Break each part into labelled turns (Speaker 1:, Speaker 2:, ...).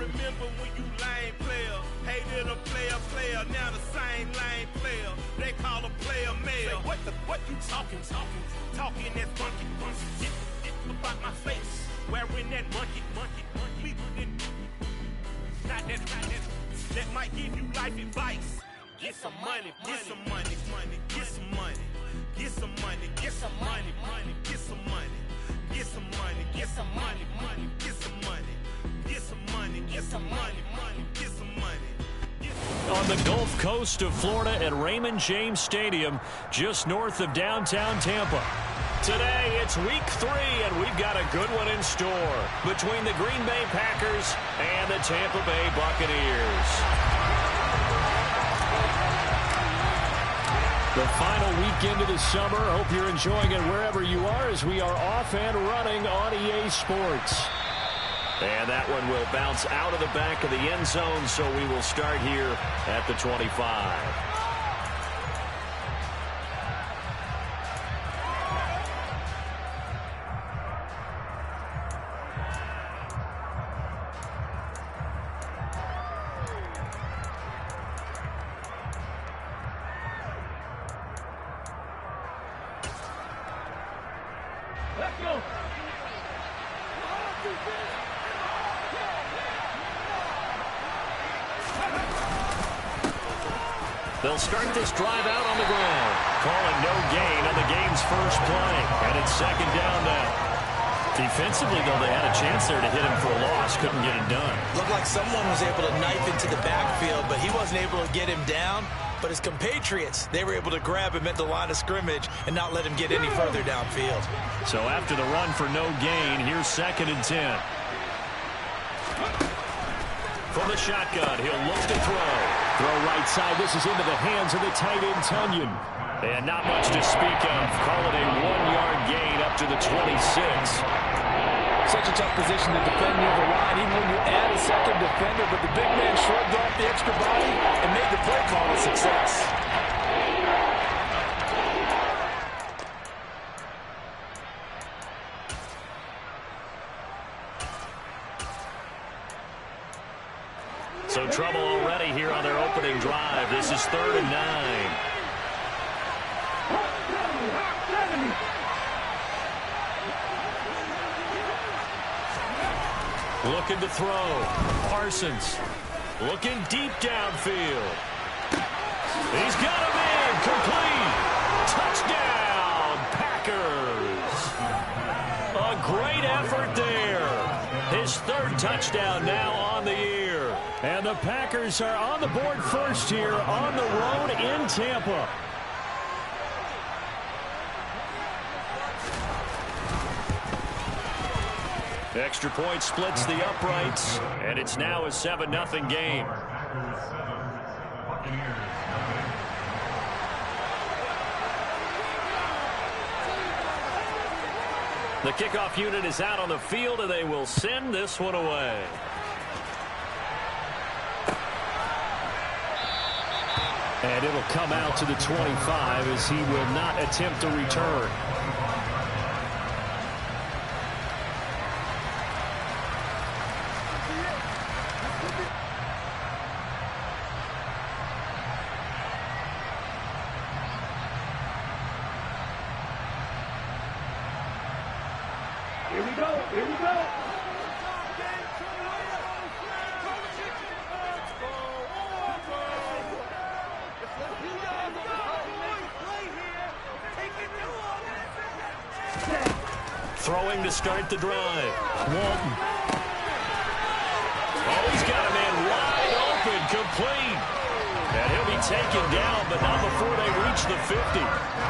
Speaker 1: remember when you lame player, hated a player, now the same lame player. They call a player mayor. What you talking that funky. Get about my face, wearing that monkey. Not that. That might give you life advice. Get some money, get some money, get some money, get some money, get some money, get some money, get some money, get some money, get some money, get some money, get some money, get some money.
Speaker 2: On the Gulf Coast of Florida at Raymond James Stadium, just north of downtown Tampa. Today, it's week 3, and we've got a good one in store between the Green Bay Packers and the Tampa Bay Buccaneers. The final weekend of the summer. Hope you're enjoying it wherever you are as we are off and running on EA Sports. And that one will bounce out of the back of the end zone, so we will start here at the 25.
Speaker 3: Let's go.
Speaker 2: They'll start this drive out on the ground. Calling no gain on the game's first play. And it's second down now. Defensively, though, they had a chance there to hit him for a loss. Couldn't get it done.
Speaker 4: Looked like someone was able to knife into the backfield, but he wasn't able to get him down. But his compatriots, they were able to grab him at the line of scrimmage and not let him get any further downfield.
Speaker 2: So after the run for no gain, here's 2nd and 10. From the shotgun, he'll look to throw. Throw right side. This is into the hands of the tight end, Tunyon. And not much to speak of. Call it a 1-yard gain up to the 26.
Speaker 3: Such a tough position to defend near the line, even when you add a second defender, but the big man shrugged off the extra body and made the play call a success.
Speaker 2: So trouble already here on their opening drive. This is 3rd and 9. Looking to throw. Parsons looking deep downfield. He's got him in. Complete. Touchdown, Packers. A great effort there. His 3rd touchdown now on the year. And the Packers are on the board first here on the road in Tampa. Extra point splits the uprights, and it's now a 7-0 game. The kickoff unit is out on the field, and they will send this one away. And it'll come out to the 25 as he will not attempt a return.
Speaker 3: Here we go. Here we go.
Speaker 2: Throwing to start the drive. Walton. Oh, he's got a man wide open, complete. And he'll be taken down, but not before they reach the 50.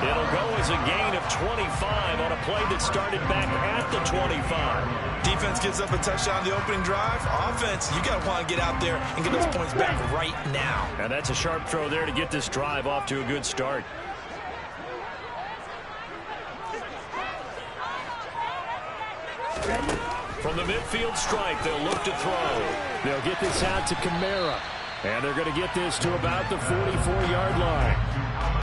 Speaker 2: It'll go as a gain of 25 on a play that started back at the 25.
Speaker 4: Defense gives up a touchdown on the opening drive. Offense, you got to want to get out there and get those points back right now.
Speaker 2: And that's a sharp throw there to get this drive off to a good start. From the midfield stripe, they'll look to throw.
Speaker 3: They'll get this out to Kamara.
Speaker 2: And they're going to get this to about the 44-yard line.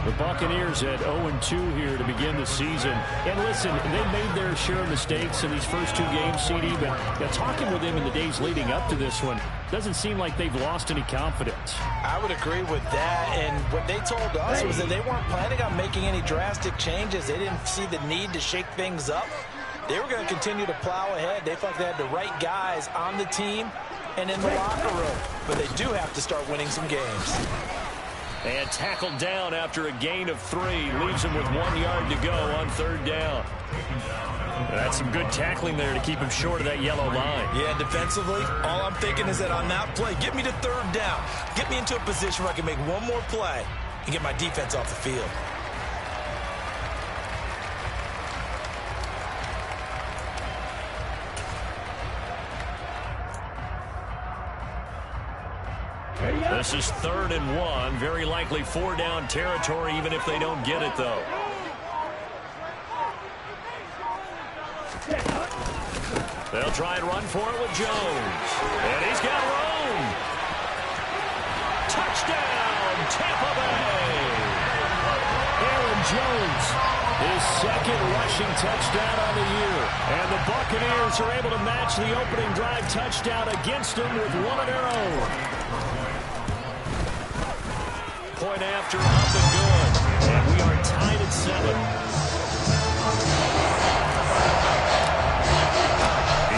Speaker 2: The Buccaneers at 0-2 here to begin the season. And listen, they made their share of mistakes in these first two games, CD, but talking with them in the days leading up to this one, doesn't seem like they've lost any confidence.
Speaker 4: I would agree with that, and what they told us was that they weren't planning on making any drastic changes. They didn't see the need to shake things up. They were going to continue to plow ahead. They felt they had the right guys on the team and in the locker room, but they do have to start winning some games.
Speaker 2: And tackled down after a gain of 3. Leaves him with 1 yard to go on 3rd down. That's some good tackling there to keep him short of that yellow line.
Speaker 4: Yeah, defensively, all I'm thinking is that on that play, get me to 3rd down. Get me into a position where I can make one more play and get my defense off the field.
Speaker 2: This is 3rd and 1. Very likely 4-down territory, even if they don't get it, though. They'll try and run for it with Jones. And he's got room. Touchdown, Tampa Bay. Aaron Jones, his 2nd rushing touchdown on the year. And the Buccaneers are able to match the opening drive touchdown against them with one of their own. Point after, up and good. And we are tied at 7.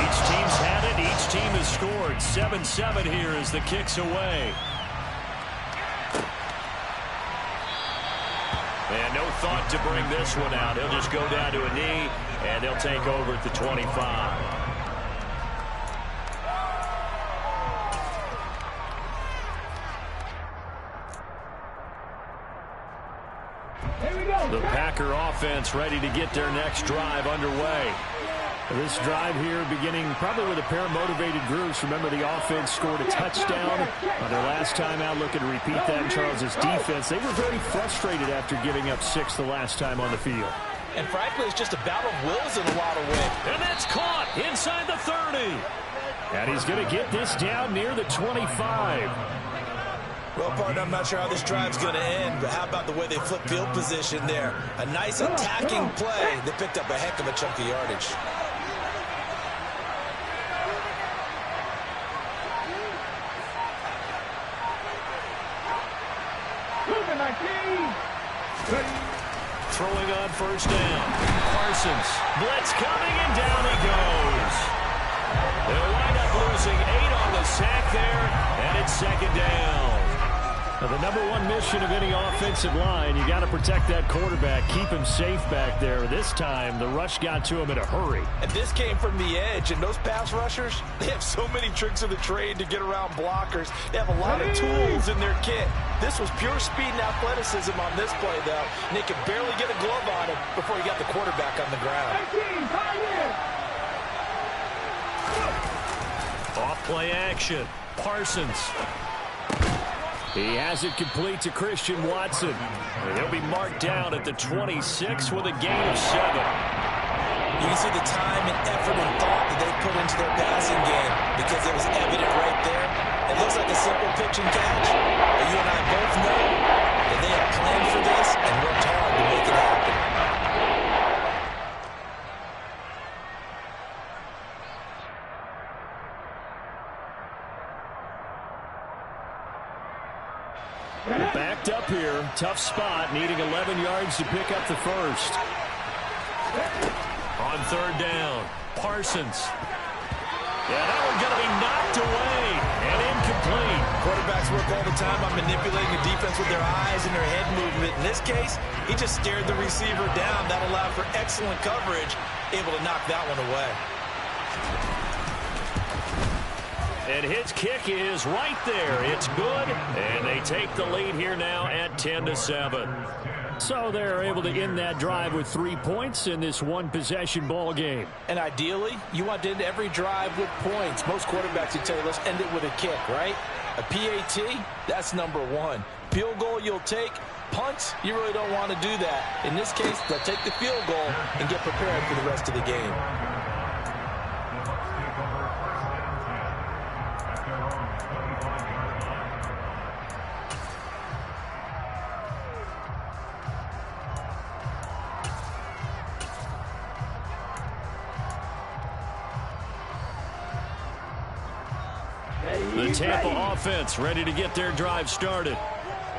Speaker 2: Each team's had it. Each team has scored. 7-7 here as the kick's away. And no thought to bring this one out. He'll just go down to a knee, and they'll take over at the 25. The Packer offense ready to get their next drive underway. This drive here beginning probably with a pair of motivated groups. Remember, the offense scored a touchdown on their last time out. Looking to repeat that in Charles' defense. They were very frustrated after giving up 6 the last time on the field.
Speaker 4: And frankly, it's just a battle of wills in a lot of ways.
Speaker 2: And that's caught inside the 30. And he's going to get this down near the 25.
Speaker 4: Well, partner, I'm not sure how this drive's going to end, but how about the way they flip field position there? A nice attacking play. They picked up a heck of a chunk of yardage.
Speaker 2: Throwing on 1st down. Parsons. Blitz coming, and down he goes. They'll wind up losing 8 on the sack there, and it's 2nd down. Now, the number one mission of any offensive line, you got to protect that quarterback, keep him safe back there. This time, the rush got to him in a hurry.
Speaker 4: And this came from the edge, and those pass rushers, they have so many tricks of the trade to get around blockers. They have a lot of tools in their kit. This was pure speed and athleticism on this play, though, and they could barely get a glove on him before he got the quarterback on the ground.
Speaker 2: Off-play action. Parsons. He has it complete to Christian Watson. He'll be marked down at the 26 with a gain of 7.
Speaker 4: You can see the time and effort and thought that they put into their passing game because it was evident right there. It looks like a simple pitch and catch, but you and I both know that they have planned for this and worked hard to make it happen.
Speaker 2: Backed up here. Tough spot. Needing 11 yards to pick up the first. On 3rd down. Parsons. Yeah, that one's going to be knocked away and incomplete.
Speaker 4: Quarterbacks work all the time on manipulating the defense with their eyes and their head movement. In this case, he just stared the receiver down. That allowed for excellent coverage, able to knock that one away.
Speaker 2: And his kick is right there. It's good, and they take the lead here now at 10-7. So they're able to end that drive with 3 points in this one-possession ball game.
Speaker 4: And ideally, you want to end every drive with points. Most quarterbacks would tell you, let's end it with a kick, right? A PAT, that's number 1. Field goal you'll take. Punts, you really don't want to do that. In this case, they'll take the field goal and get prepared for the rest of the game.
Speaker 2: The Tampa offense ready to get their drive started.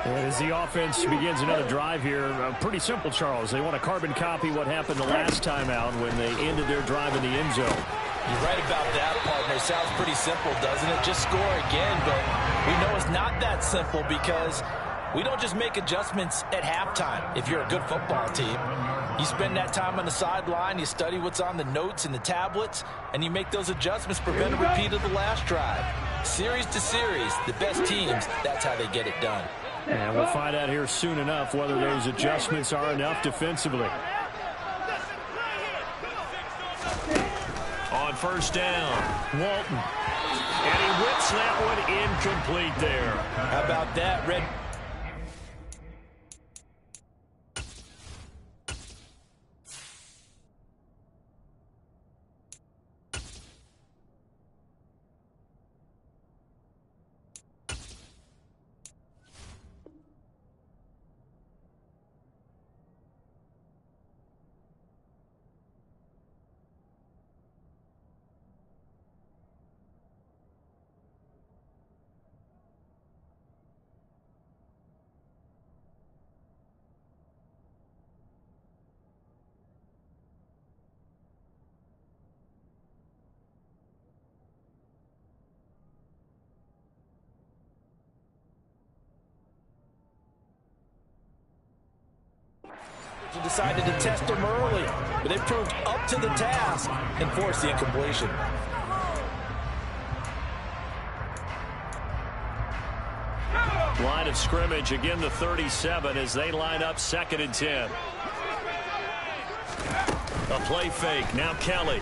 Speaker 5: And as the offense begins another drive here, pretty simple, Charles. They want to carbon copy what happened the last time out when they ended their drive in the end zone.
Speaker 4: You're right about that, partner. Sounds pretty simple, doesn't it? Just score again, but we know it's not that simple because we don't just make adjustments at halftime if you're a good football team. You spend that time on the sideline, you study what's on the notes and the tablets, and you make those adjustments, prevent a repeat of the last drive. Series to series, the best teams, that's how they get it done.
Speaker 5: And we'll find out here soon enough whether those adjustments are enough defensively.
Speaker 2: On first down, Walton. And he whips that one incomplete there.
Speaker 4: How about that, Red? Decided to test him early, but they proved up to the task and forced the incompletion.
Speaker 2: Line of scrimmage, again the 37 as they line up 2nd and 10. A play fake, now Kelly.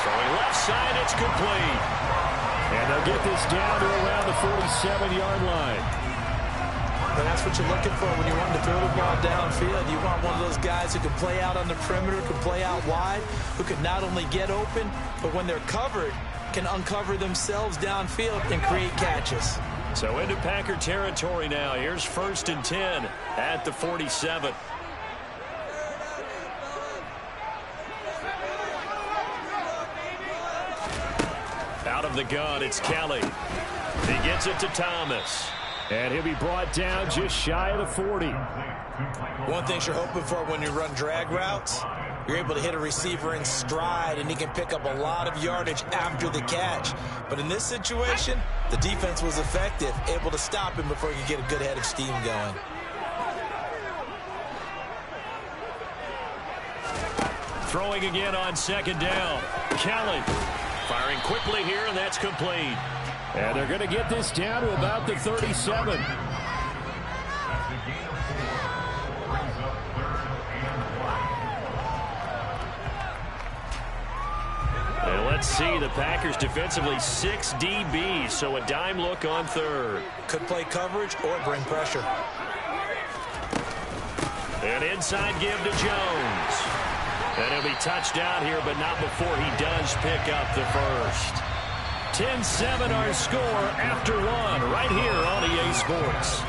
Speaker 2: Throwing left side, it's complete.
Speaker 5: And they'll get this down to around the 47-yard line.
Speaker 4: And that's what you're looking for when you want to throw the ball downfield. You want one of those guys who can play out on the perimeter, can play out wide, who can not only get open, but when they're covered, can uncover themselves downfield and create catches.
Speaker 2: So into Packer territory now. Here's 1st and 10 at the 47. Out of the gun, it's Kelly. He gets it to Thomas.
Speaker 5: And he'll be brought down just shy of the 40.
Speaker 4: One thing you're hoping for when you run drag routes, you're able to hit a receiver in stride, and he can pick up a lot of yardage after the catch. But in this situation, the defense was effective, able to stop him before he could get a good head of steam going.
Speaker 2: Throwing again on 2nd down. Kelly firing quickly here, and that's complete.
Speaker 5: And they're going to get this down to about the 37.
Speaker 2: And let's see, the Packers defensively 6 DBs, so a dime look on 3rd.
Speaker 4: Could play coverage or bring pressure.
Speaker 2: An inside give to Jones. And he'll be touched down here, but not before he does pick up the first. 10-7 our score after 1 right here on EA Sports.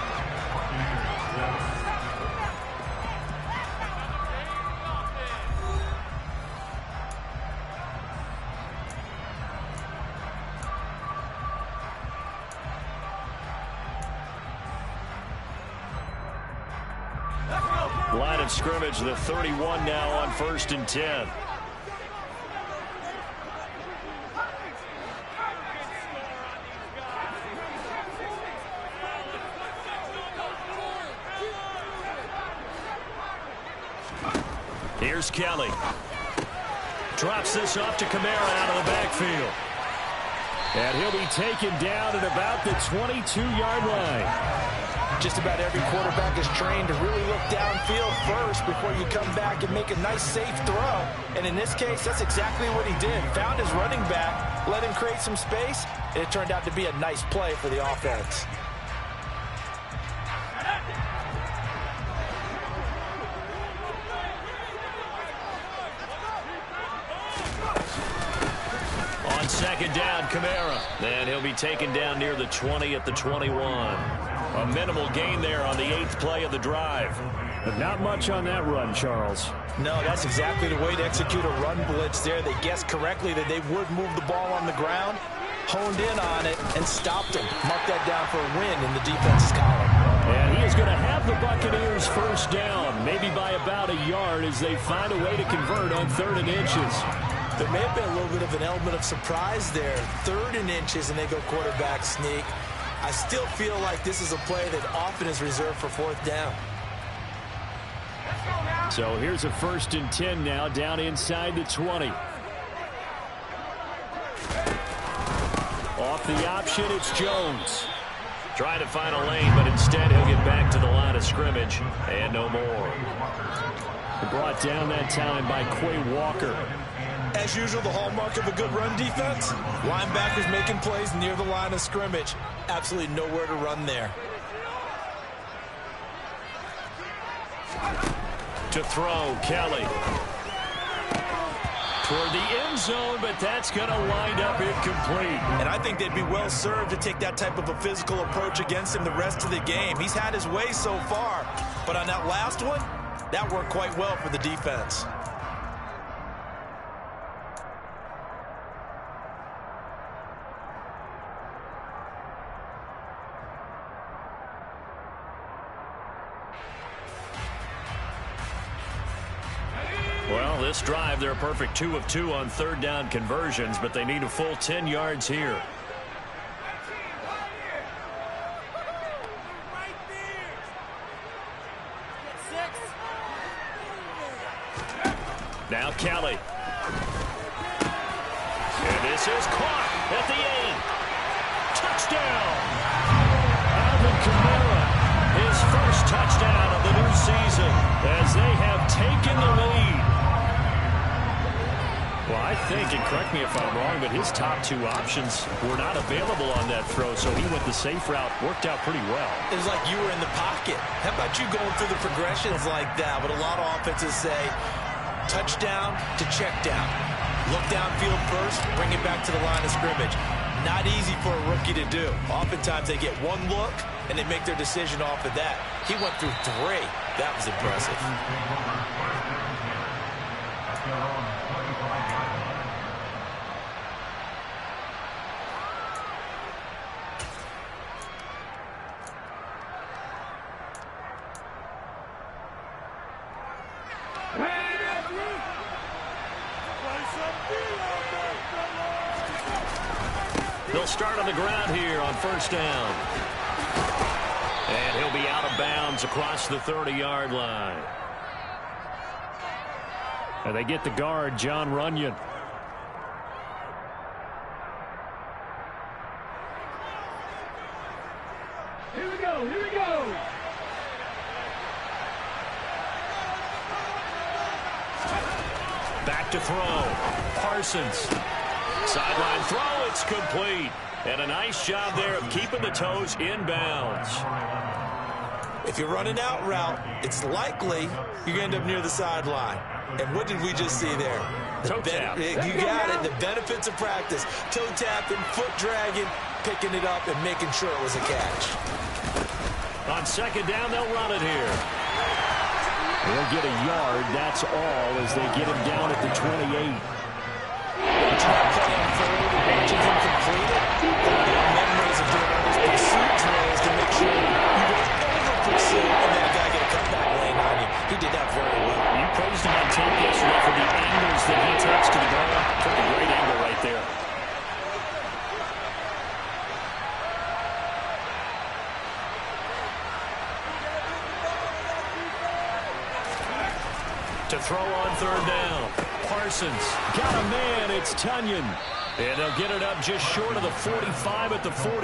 Speaker 2: Line of scrimmage, the 31 now on 1st and 10. Here's Kelly. Drops this off to Kamara out of the backfield.
Speaker 5: And he'll be taken down at about the 22-yard line.
Speaker 4: Just about every quarterback is trained to really look downfield first before you come back and make a nice, safe throw. And in this case, that's exactly what he did. Found his running back, let him create some space, and it turned out to be a nice play for the offense.
Speaker 2: On 2nd down, Kamara. And he'll be taken down near the 20 at the 21. A minimal gain there on the 8th play of the drive.
Speaker 5: But not much on that run, Charles.
Speaker 4: No, that's exactly the way to execute a run blitz there. They guessed correctly that they would move the ball on the ground, honed in on it, and stopped him. Mark that down for a win in the defense's column.
Speaker 5: And he is going to have the Buccaneers first down, maybe by about a yard as they find a way to convert on 3rd and inches.
Speaker 4: There may have been a little bit of an element of surprise there. 3rd and inches, and they go quarterback sneak. I still feel like this is a play that often is reserved for 4th down.
Speaker 5: So here's a 1st and 10 now, down inside the 20. Off the option, it's Jones.
Speaker 2: Trying to find a lane, but instead he'll get back to the line of scrimmage, and no more.
Speaker 5: Brought down that time by Quay Walker.
Speaker 4: As usual, the hallmark of a good run defense, linebackers making plays near the line of scrimmage. Absolutely nowhere to run there.
Speaker 2: To throw, Kelly. Toward the end zone, but that's going to wind up incomplete.
Speaker 4: And I think they'd be well served to take that type of a physical approach against him the rest of the game. He's had his way so far, but on that last one, that worked quite well for the defense.
Speaker 2: Well, this drive, they're a perfect 2 of 2 on 3rd down conversions, but they need a full 10 yards here. Now Kelly. And this is caught at the 8. Touchdown! Alvin Kamara, his first touchdown of the new season as they have taken the lead. Well, I think, and correct me if I'm wrong, but his top 2 options were not available on that throw, so he went the safe route. Worked out pretty well.
Speaker 4: It was like you were in the pocket. How about you going through the progressions like that? But a lot of offenses say touchdown to check down. Look downfield first, bring it back to the line of scrimmage. Not easy for a rookie to do. Oftentimes they get one look, and they make their decision off of that. He went through 3. That was impressive.
Speaker 2: They'll start on the ground here on 1st down. And he'll be out of bounds across the 30-yard line.
Speaker 5: And they get the guard, John Runyon.
Speaker 6: Here we go, here we go.
Speaker 2: Back to throw. Parsons. Sideline throw, it's complete. And a nice job there of keeping the toes in bounds.
Speaker 4: If you're running out route, it's likely you're going to end up near the sideline. And what did we just see there?
Speaker 2: Toe tap.
Speaker 4: You got it. The benefits of practice. Toe tapping, foot dragging, picking it up, and making sure it was a catch.
Speaker 2: On 2nd down, they'll run it here.
Speaker 5: They'll get a yard, that's all, as they get him down at the 28.
Speaker 4: Watching that play unfold, watching him complete it, there are memories of doing all those pursuit drills to make sure you don't over-pursue and then a guy get a cutback lane on you. He did that very well.
Speaker 5: You praised him on tape yesterday for the angles that he takes to the ball. Took a great angle right there.
Speaker 2: To throw on 3rd down. Parsons.
Speaker 5: Got a man, it's Tunyon.
Speaker 2: And they'll get it up just short of the 45 at the 44.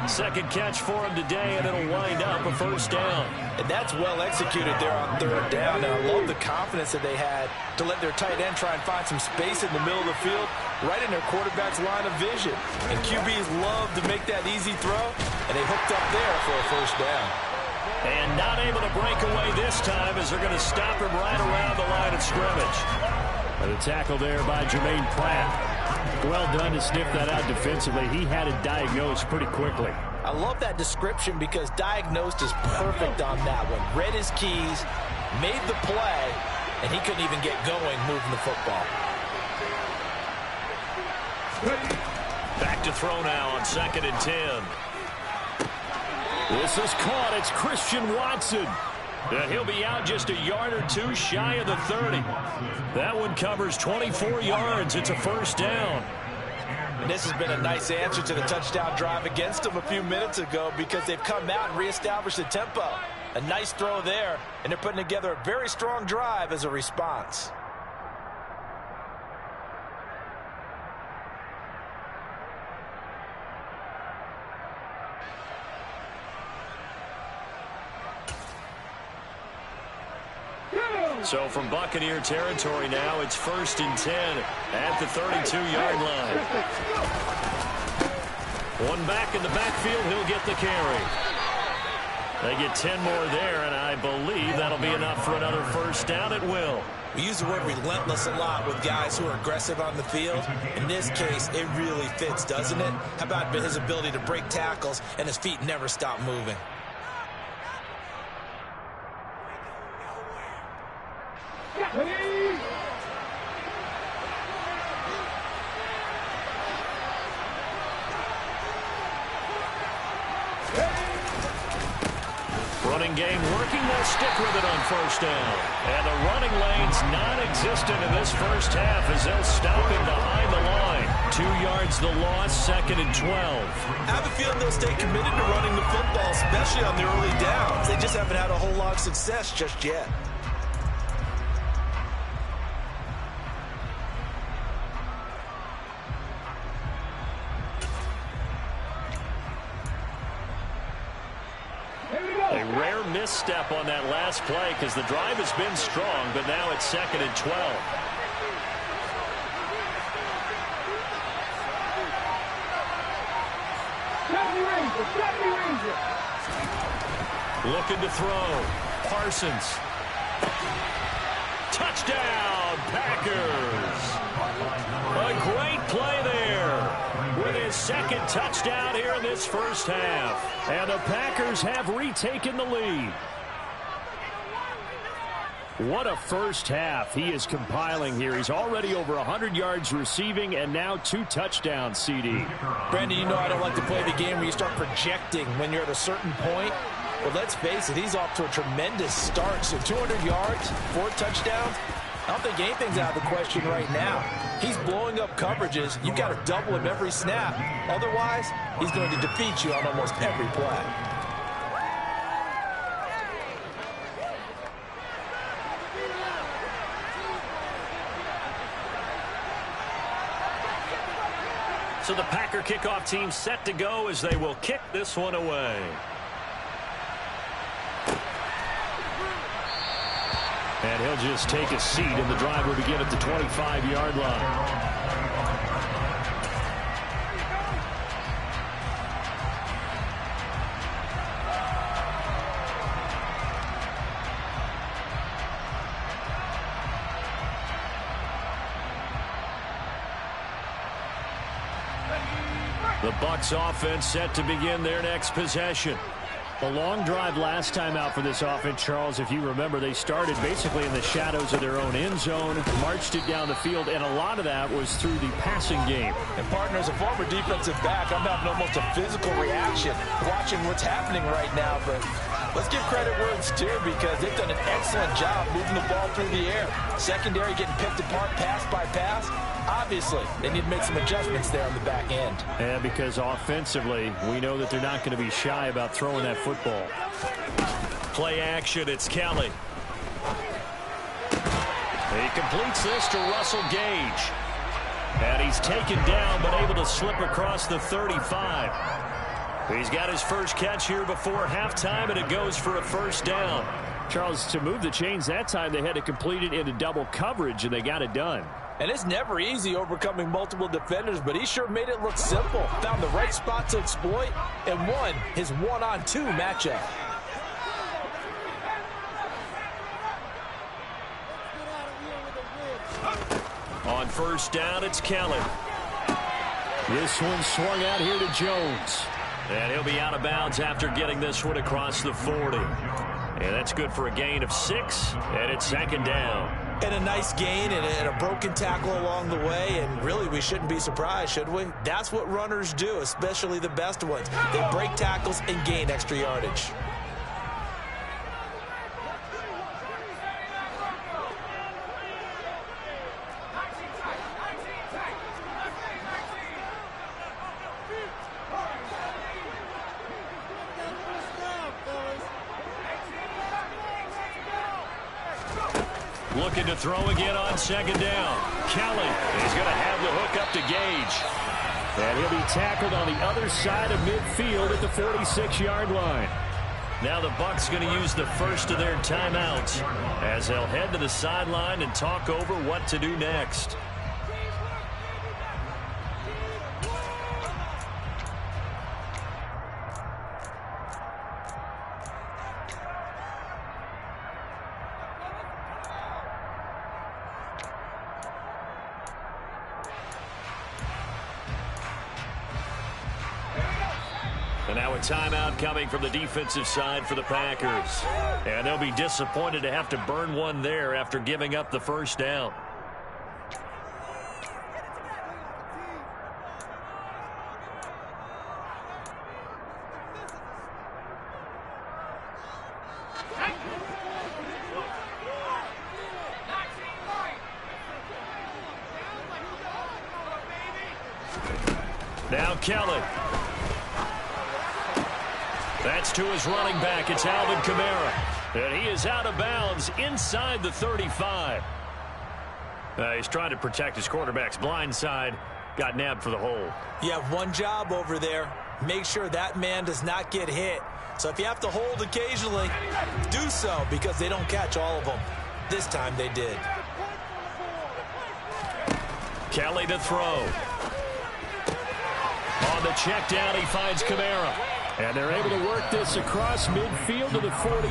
Speaker 2: 2nd catch for him today, and it'll wind up a 1st down.
Speaker 4: And that's well executed there on 3rd down. And I love the confidence that they had to let their tight end try and find some space in the middle of the field, right in their quarterback's line of vision. And QBs love to make that easy throw, and they hooked up there for a 1st down.
Speaker 2: And not able to break away this time as they're going to stop him right around the line of scrimmage.
Speaker 5: And a tackle there by Jermaine Pratt. Well done to sniff that out defensively. He had it diagnosed pretty quickly.
Speaker 4: I love that description because diagnosed is perfect on that one. Read his keys, made the play, and he couldn't even get going moving the football.
Speaker 2: Back to throw now on 2nd and 10.
Speaker 5: This is caught. It's Christian Watson. And he'll be out just a yard or two shy of the 30. That one covers 24 yards. It's a first down.
Speaker 4: And this has been a nice answer to the touchdown drive against them a few minutes ago because they've come out and reestablished the tempo. A nice throw there, and they're putting together a very strong drive as a response.
Speaker 2: So from Buccaneer territory now, it's 1st and 10 at the 32-yard line. One back in the backfield, he'll get the carry. They get 10 more there, and I believe that'll be enough for another first down at will.
Speaker 4: We use the word relentless a lot with guys who are aggressive on the field. In this case, it really fits, doesn't it? How about his ability to break tackles and his feet never stop moving?
Speaker 2: Running game working. They'll stick with it on first down. And the running lane's non-existent in this first half as they'll stop him behind the line. 2 yards the loss, 2nd and 12.
Speaker 4: I have a feeling they'll stay committed to running the football, especially on the early downs. They just haven't had a whole lot of success just yet.
Speaker 2: A rare misstep on that last play because the drive has been strong, but now it's 2nd and 12. Looking to throw. Parsons. Touchdown, Packers. A great play there with his 2nd touchdown here in this first half.
Speaker 5: And the Packers have retaken the lead. What a first half he is compiling here. He's already over 100 yards receiving and now 2 touchdowns, CD.
Speaker 4: Brandon, you know I don't like to play the game where you start projecting when you're at a certain point. But let's face it, he's off to a tremendous start. So 200 yards, 4 touchdowns. I don't think anything's out of the question right now. He's blowing up coverages. You've got to double him every snap. Otherwise, he's going to defeat you on almost every play.
Speaker 2: So the Packer kickoff team set to go as they will kick this one away.
Speaker 5: And he'll just take a seat, and the drive will begin at the 25-yard line. The Bucs offense set to begin their next possession. A long drive last time out for this offense, Charles. If you remember, they started basically in the shadows of their own end zone, marched it down the field, and a lot of that was through the passing game.
Speaker 4: And, partner, as a former defensive back, I'm having almost a physical reaction watching what's happening right now. But let's give credit where it's due because they've done an excellent job moving the ball through the air. Secondary getting picked apart pass by pass. Obviously, they need to make some adjustments there on the back end.
Speaker 5: And because offensively, we know that they're not going to be shy about throwing that football.
Speaker 2: Play action, it's Kelly. He completes this to Russell Gage. And he's taken down, but able to slip across the 35. He's got his first catch here before halftime, and it goes for a first down.
Speaker 5: Charles, to move the chains that time, they had to complete it into double coverage, and they got it done.
Speaker 4: And it's never easy overcoming multiple defenders, but he sure made it look simple. Found the right spot to exploit and won his one-on-two matchup.
Speaker 2: On first down, it's Kelly.
Speaker 5: This one swung out here to Jones.
Speaker 2: And he'll be out of bounds after getting this one across the 40. And that's good for a gain of 6, and it's second down.
Speaker 4: And a nice gain and a broken tackle along the way, and really we shouldn't be surprised, should we? That's what runners do, especially the best ones. They break tackles and gain extra yardage.
Speaker 5: Looking to throw again on second down. Kelly is going to have the hook up to Gage. And he'll be tackled on the other side of midfield at the 46-yard line. Now the Bucs going to use the first of their timeouts as they'll head to the sideline and talk over what to do next. And now a timeout coming from the defensive side for the Packers. And they'll be disappointed to have to burn one there after giving up the first down. Now Kelly. That's to his running back. It's Alvin Kamara. And he is out of bounds inside the 35. He's trying to protect his quarterback's blind side. Got nabbed for the hole.
Speaker 4: You have one job over there. Make sure that man does not get hit. So if you have to hold occasionally, do so, because they don't catch all of them. This time they did.
Speaker 5: Kelly to throw. On the check down, he finds Kamara. And they're able to work this across midfield to the 48.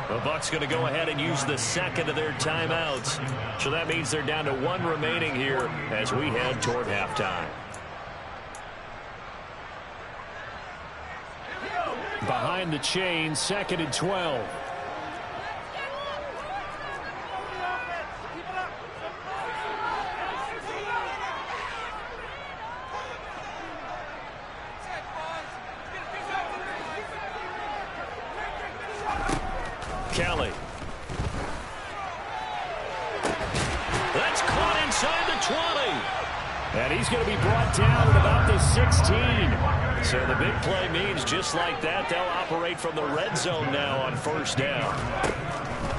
Speaker 5: The Bucs going to go ahead and use the second of their timeouts. So that means they're down to one remaining here as we head toward halftime. Behind the chain, 2nd and 12. Kelly. That's caught inside the 20. And he's going to be brought down at about the 16. So the big play means just like that, they'll operate from the red zone now on first down.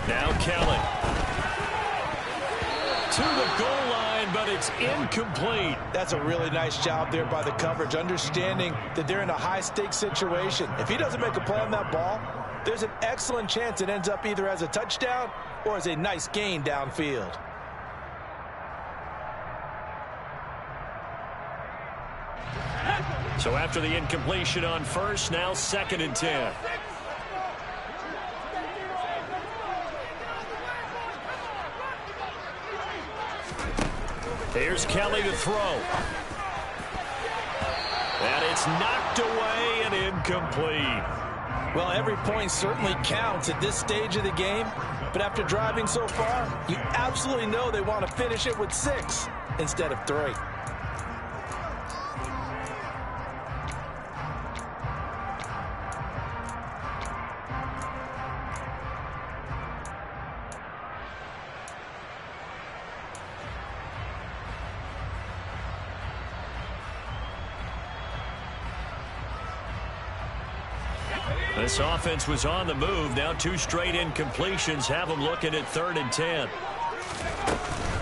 Speaker 5: Now Kelly. To the goal line, but it's incomplete.
Speaker 4: That's a really nice job there by the coverage, understanding that they're in a high-stakes situation. If he doesn't make a play on that ball, there's an excellent chance it ends up either as a touchdown or as a nice gain downfield.
Speaker 5: So after the incompletion on first, now 2nd and 10. Here's Kelly to throw. And it's knocked away and incomplete.
Speaker 4: Well, every point certainly counts at this stage of the game, but after driving so far, you absolutely know they want to finish it with 6 instead of 3.
Speaker 5: This offense was on the move. Now 2 straight incompletions have them looking at 3rd and 10.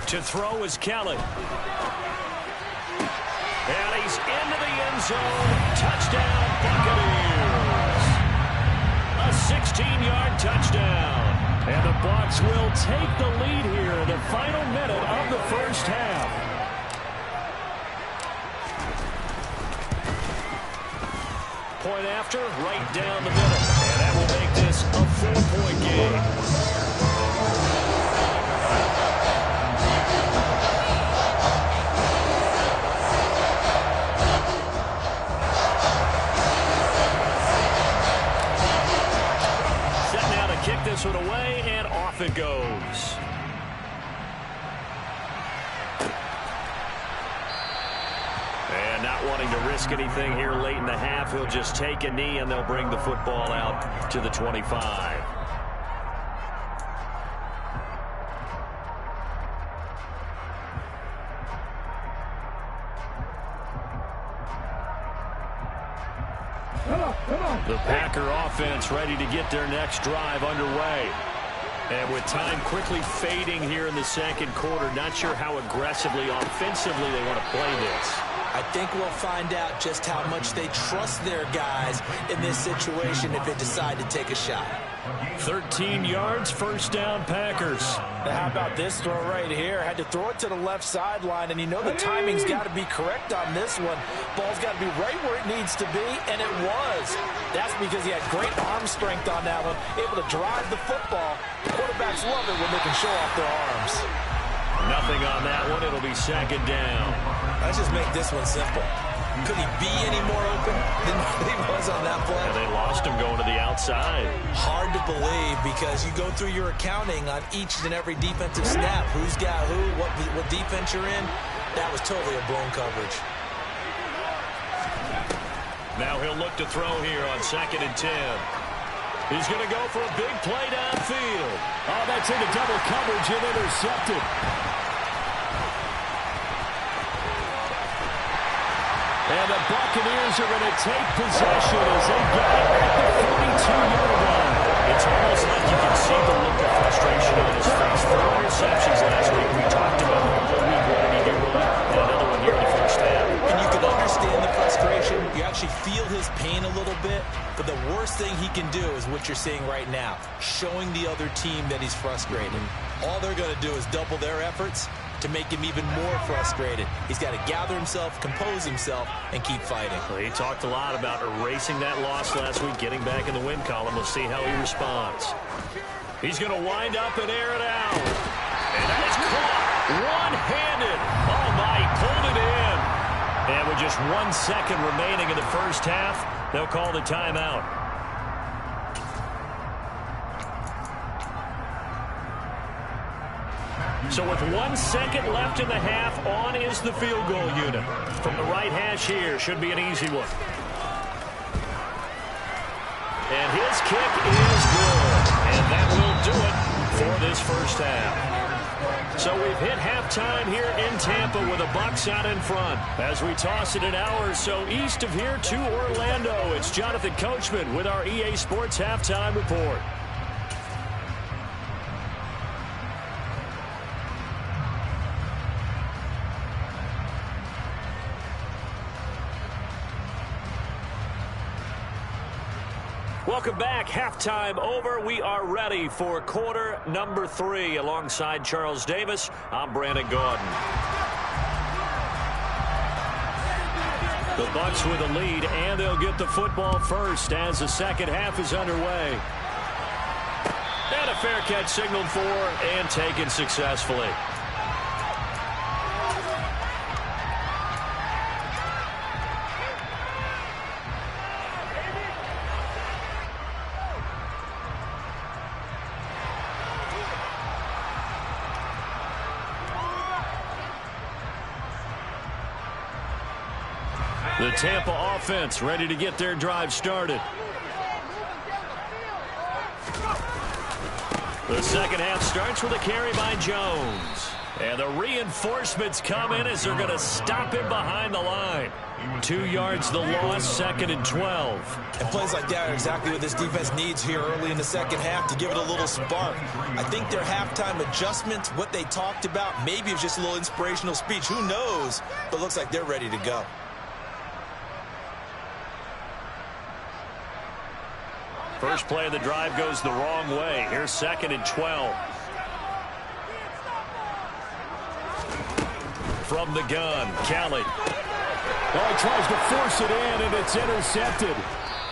Speaker 5: To throw is Kelly. And he's into the end zone. Touchdown, Buccaneers. A 16-yard touchdown. And the Bucs will take the lead here in the final minute of the first half. Point after, right down the middle. And that will make this a 4-point game. Set now to kick this one away, and off it goes. wanting to risk anything here late in the half. He'll just take a knee, and they'll bring the football out to the 25. The Packer offense ready to get their next drive underway. And with time quickly fading here in the second quarter, not sure how aggressively, offensively they want to play this.
Speaker 4: I think we'll find out just how much they trust their guys in this situation if they decide to take a shot.
Speaker 5: 13 yards, first down, Packers.
Speaker 4: Now, how about this throw right here? Had to throw it to the left sideline, and you know the timing's got to be correct on this one. Ball's got to be right where it needs to be, and it was. That's because he had great arm strength on that one, able to drive the football. Quarterbacks love it when they can show off their arms.
Speaker 5: Nothing on that one. It'll be second down.
Speaker 4: Let's just make this one simple. Could he be any more open than he was on that play?
Speaker 5: And they lost him going to the outside.
Speaker 4: Hard to believe because you go through your accounting on each and every defensive snap. Who's got who, what defense you're in. That was totally a blown coverage.
Speaker 5: Now he'll look to throw here on 2nd and 10. He's going to go for a big play downfield.
Speaker 3: Oh, that's into double coverage and intercepted. And the Buccaneers are going to take possession as they get it at the 42-yard line.
Speaker 5: It's almost like you can see the look of frustration on his face. 4 interceptions last week. We talked about the whole week. What did he do wrong? And another one here in the first half.
Speaker 4: And you can understand the frustration. You actually feel his pain a little bit. But the worst thing he can do is what you're seeing right now, showing the other team that he's frustrated. All they're going to do is double their efforts to make him even more frustrated. He's got to gather himself, compose himself, and keep fighting.
Speaker 5: Well, he talked a lot about erasing that loss last week, getting back in the win column. We'll see how he responds. He's going to wind up and air it out. And that is caught one-handed. Oh, my, he pulled it in. And with just 1 second remaining in the first half, they'll call the timeout. So with 1 second left in the half, on is the field goal unit. From the right hash here, should be an easy one. And his kick is good. And that will do it for this first half. So we've hit halftime here in Tampa with the Bucs out in front. As we toss it an hour or so east of here to Orlando, it's Jonathan Coachman with our EA Sports Halftime Report. Welcome back. Halftime over. We are ready for quarter number 3. Alongside Charles Davis, I'm Brandon Gaudin. The Bucs with a lead, and they'll get the football first as the second half is underway. And a fair catch signaled for and taken successfully. The Tampa offense ready to get their drive started. The second half starts with a carry by Jones. And the reinforcements come in as they're going to stop him behind the line. 2 yards the loss, 2nd and 12.
Speaker 4: And plays like that are exactly what this defense needs here early in the second half to give it a little spark. I think their halftime adjustments, what they talked about, maybe it's just a little inspirational speech. Who knows? But it looks like they're ready to go.
Speaker 5: First play of the drive goes the wrong way. Here's 2nd and 12. From the gun, Kelly.
Speaker 3: Oh, he tries to force it in, and it's intercepted.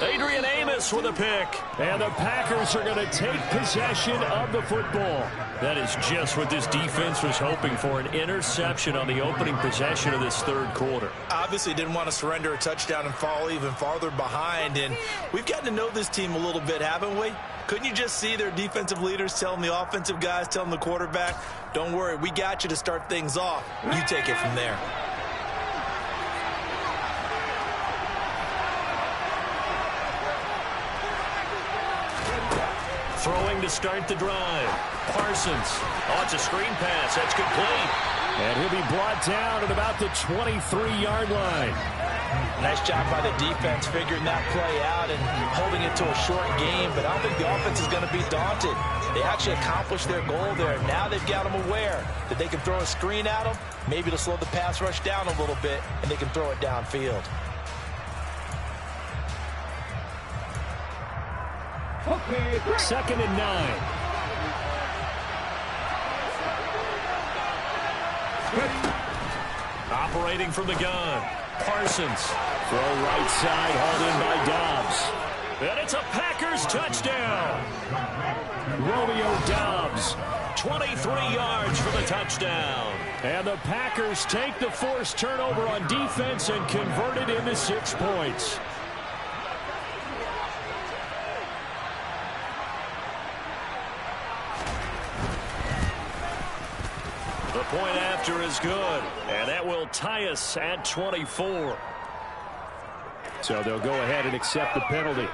Speaker 5: Adrian Amos with a pick.
Speaker 3: And the Packers are going to take possession of the football.
Speaker 5: That is just what this defense was hoping for, an interception on the opening possession of this third quarter.
Speaker 4: Obviously didn't want to surrender a touchdown and fall even farther behind. And we've gotten to know this team a little bit, haven't we? Couldn't you just see their defensive leaders telling the offensive guys, telling the quarterback, don't worry, we got you to start things off. You take it from there.
Speaker 2: Throwing to start the drive. Parsons. Oh, it's a screen pass. That's complete.
Speaker 5: And he'll be brought down at about the 23-yard line.
Speaker 4: Nice job by the defense figuring that play out and holding it to a short game, but I don't think the offense is going to be daunted. They actually accomplished their goal there. Now they've got them aware that they can throw a screen at them, maybe to slow the pass rush down a little bit, and they can throw it downfield.
Speaker 6: Okay,
Speaker 5: 2nd and 9.
Speaker 2: Operating from the gun. Parsons.
Speaker 5: Throw right side, hauled in by Dobbs.
Speaker 2: And it's a Packers touchdown.
Speaker 5: Romeo Dobbs.
Speaker 2: 23 yards for the touchdown.
Speaker 5: And the Packers take the forced turnover on defense and convert it into 6 points.
Speaker 2: The point after is good, and that will tie us at 24.
Speaker 5: So they'll go ahead and accept the penalty.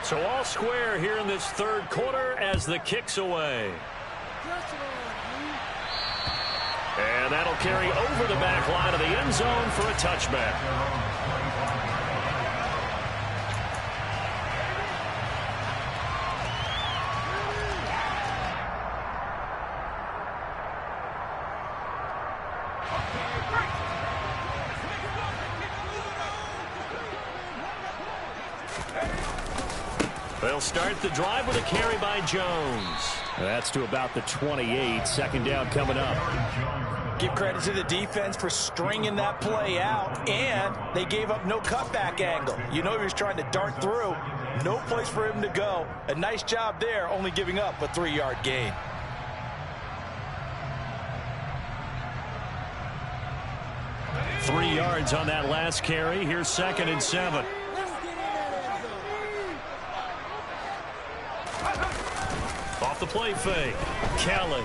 Speaker 2: So all square here in this third quarter as the kick's away. And that'll carry over the back line of the end zone for a touchback. They'll start the drive with a carry by Jones.
Speaker 5: That's to about the 28. 2nd down coming up.
Speaker 4: Give credit to the defense for stringing that play out, and they gave up no cutback angle. You know he was trying to dart through. No place for him to go. A nice job there, only giving up a 3-yard gain.
Speaker 2: Three yards on that last carry. Here's 2nd and 7. Off the play fake. Kelly.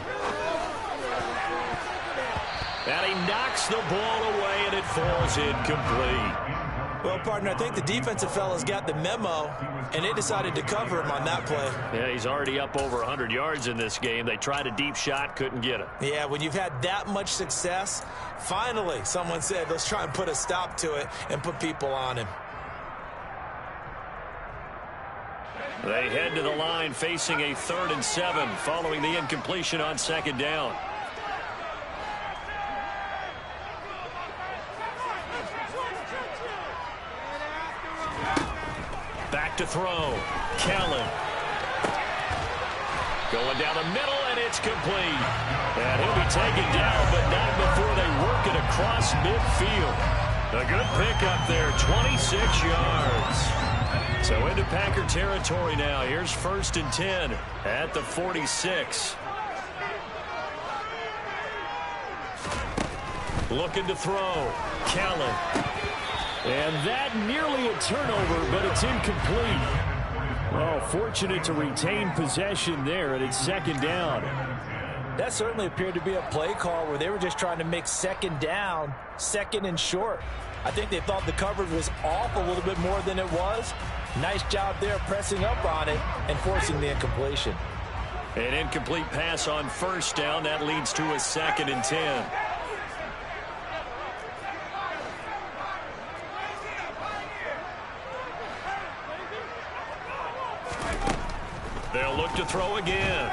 Speaker 2: And he knocks the ball away, and it falls incomplete.
Speaker 4: Well, partner, I think the defensive fellas got the memo, and they decided to cover him on that play.
Speaker 2: Yeah, he's already up over 100 yards in this game. They tried a deep shot, couldn't get it.
Speaker 4: Yeah, when you've had that much success, finally someone said, let's try and put a stop to it and put people on him.
Speaker 2: They head to the line facing a 3rd and 7 following the incompletion on 2nd down. Back to throw. Kelly. Going down the middle, and it's complete. And he'll be taken down, but not before they work it across midfield. A good pickup there, 26 yards. So into Packer territory now. Here's 1st and 10 at the 46. Looking to throw. Kelly.
Speaker 5: And that nearly a turnover, but it's incomplete. Oh, fortunate to retain possession there, and it's 2nd down.
Speaker 4: That certainly appeared to be a play call where they were just trying to make 2nd down, 2nd and short. I think they thought the coverage was off a little bit more than it was. Nice job there pressing up on it and forcing the incompletion.
Speaker 2: An incomplete pass on 1st down. That leads to a 2nd and 10. They'll look to throw again.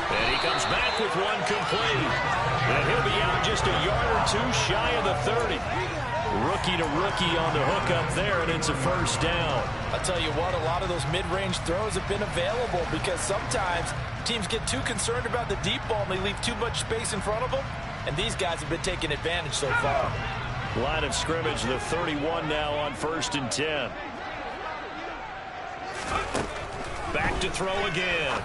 Speaker 2: And he comes back with one complete. And he'll be out just a yard or 2 shy of the 30. Rookie to rookie on the hook up there, and it's a 1st down.
Speaker 4: I'll tell you what, a lot of those mid-range throws have been available because sometimes teams get too concerned about the deep ball and they leave too much space in front of them. And these guys have been taking advantage so far.
Speaker 2: Line of scrimmage, the 31 now on 1st and 10. Back to throw again.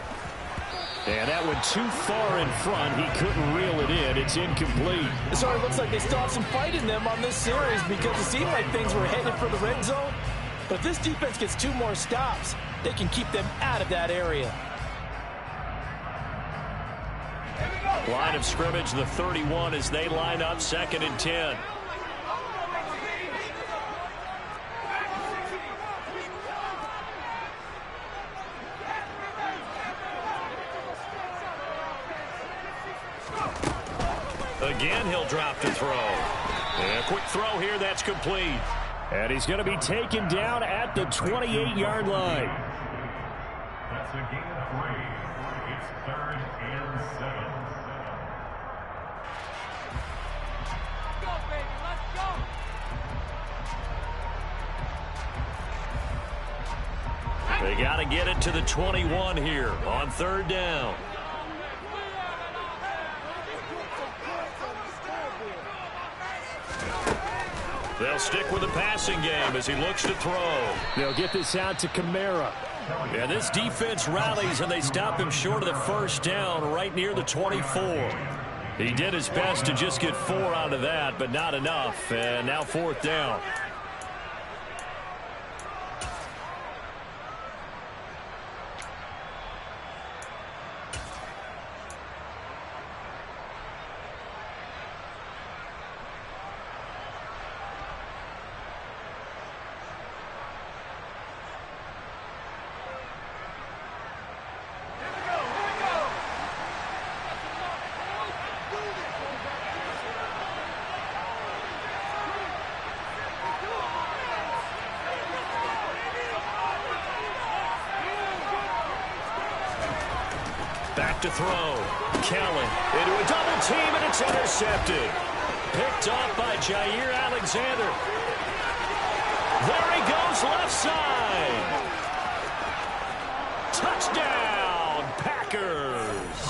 Speaker 5: And that went too far in front. He couldn't reel it in. It's incomplete.
Speaker 4: It sort of looks like they still have some fight in them on this series because it seemed like things were headed for the red zone. But if this defense gets 2 more stops, they can keep them out of that area.
Speaker 6: Here we go.
Speaker 5: Line of scrimmage, the 31 as they line up 2nd and 10. Again, he'll drop to throw. And a quick throw here, that's complete. And he's going to be taken down at the 28-yard line.
Speaker 7: That's a gain of 3. It's 3rd and 7.
Speaker 6: Go, baby, let's go.
Speaker 5: They got to get it to the 21 here on 3rd down. They'll stick with the passing game as he looks to throw. They'll get this out to Kamara. And this defense rallies, and they stop him short of the 1st down right near the 24. He did his best to just get 4 out of that, but not enough. And now 4th down. Back to throw. Kellen into a double team, and it's intercepted. Picked off by Jair Alexander. There he goes, left side. Touchdown, Packers.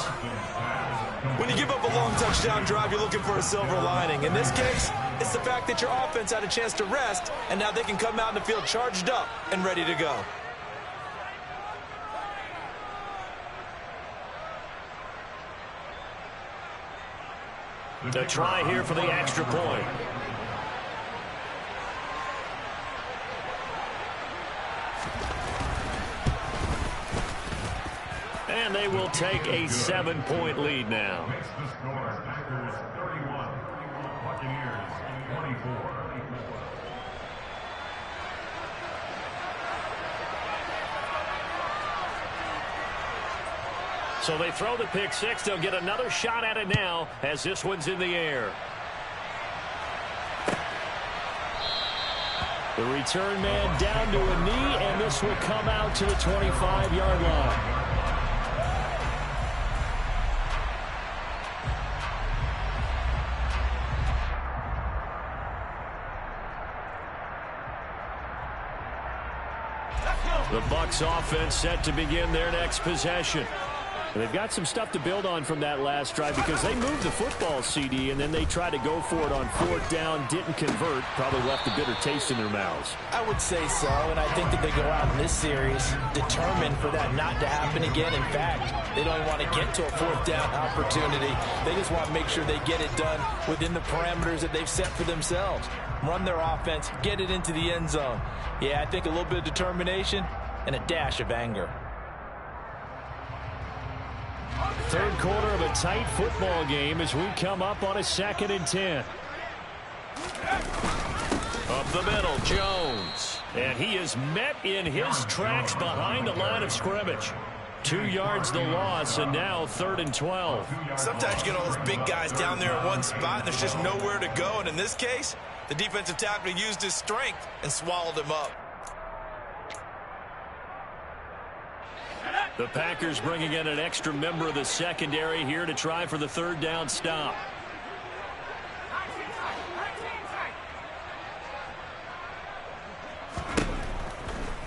Speaker 8: When you give up a long touchdown drive, you're looking for a silver lining. In this case, it's the fact that your offense had a chance to rest, and now they can come out in the field charged up and ready to go.
Speaker 5: A try here for the extra point. And they will take a 7-point lead now.
Speaker 7: Makes the score Packers 31, Buccaneers 24.
Speaker 5: So they throw the pick six. They'll get another shot at it now as this one's in the air. The return man down to a knee, and this will come out to the 25-yard line. The Bucs offense set to begin their next possession. And they've got some stuff to build on from that last drive because they moved the football, CD, and then they tried to go for it on 4th down, didn't convert, probably left a bitter taste in their mouths.
Speaker 4: I would say so, and I think that they go out in this series determined for that not to happen again. In fact, they don't want to get to a 4th down opportunity. They just want to make sure they get it done within the parameters that they've set for themselves. Run their offense, get it into the end zone. Yeah, I think a little bit of determination and a dash of anger.
Speaker 5: Third quarter of a tight football game as we come up on a 2nd and 10. Up the middle, Jones. And he is met in his tracks behind the line of scrimmage. 2 yards the loss, and now 3rd and 12.
Speaker 8: Sometimes you get all those big guys down there in one spot, and there's just nowhere to go. And in this case, the defensive tackle used his strength and swallowed him up.
Speaker 5: The Packers bringing in an extra member of the secondary here to try for the 3rd down stop.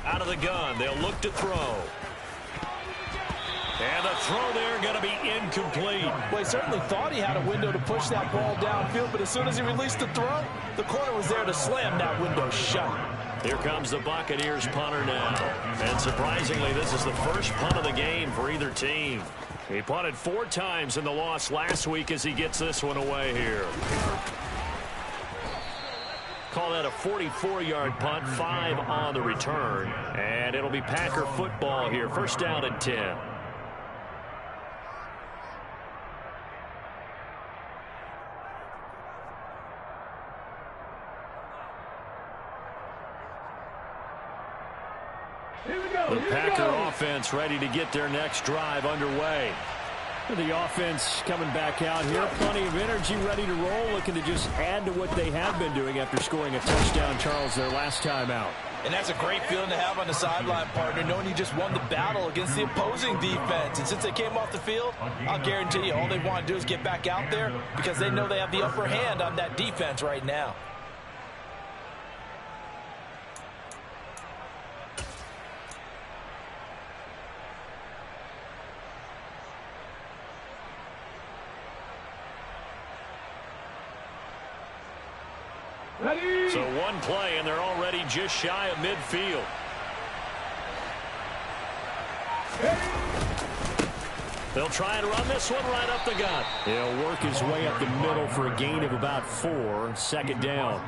Speaker 5: Out of the gun, they'll look to throw. And the throw there going to be incomplete.
Speaker 4: Well, he certainly thought he had a window to push that ball downfield, but as soon as he released the throw, the corner was there to slam that window shut.
Speaker 5: Here comes the Buccaneers punter now. And surprisingly, this is the first punt of the game for either team. He punted 4 times in the loss last week as he gets this one away here. Call that a 44-yard punt, 5 on the return. And it'll be Packer football here. 1st down and 10. The Packer offense ready to get their next drive underway. The offense coming back out here. Plenty of energy, ready to roll, looking to just add to what they have been doing after scoring a touchdown, Charles, their last time out.
Speaker 4: And that's a great feeling to have on the sideline, partner, knowing you just won the battle against the opposing defense. And since they came off the field, I'll guarantee you all they want to do is get back out there because they know they have the upper hand on that defense right now.
Speaker 5: So one play, and they're already just shy of midfield. They'll try and run this one right up the gut. He'll work his way up the middle for a gain of about 4, second down.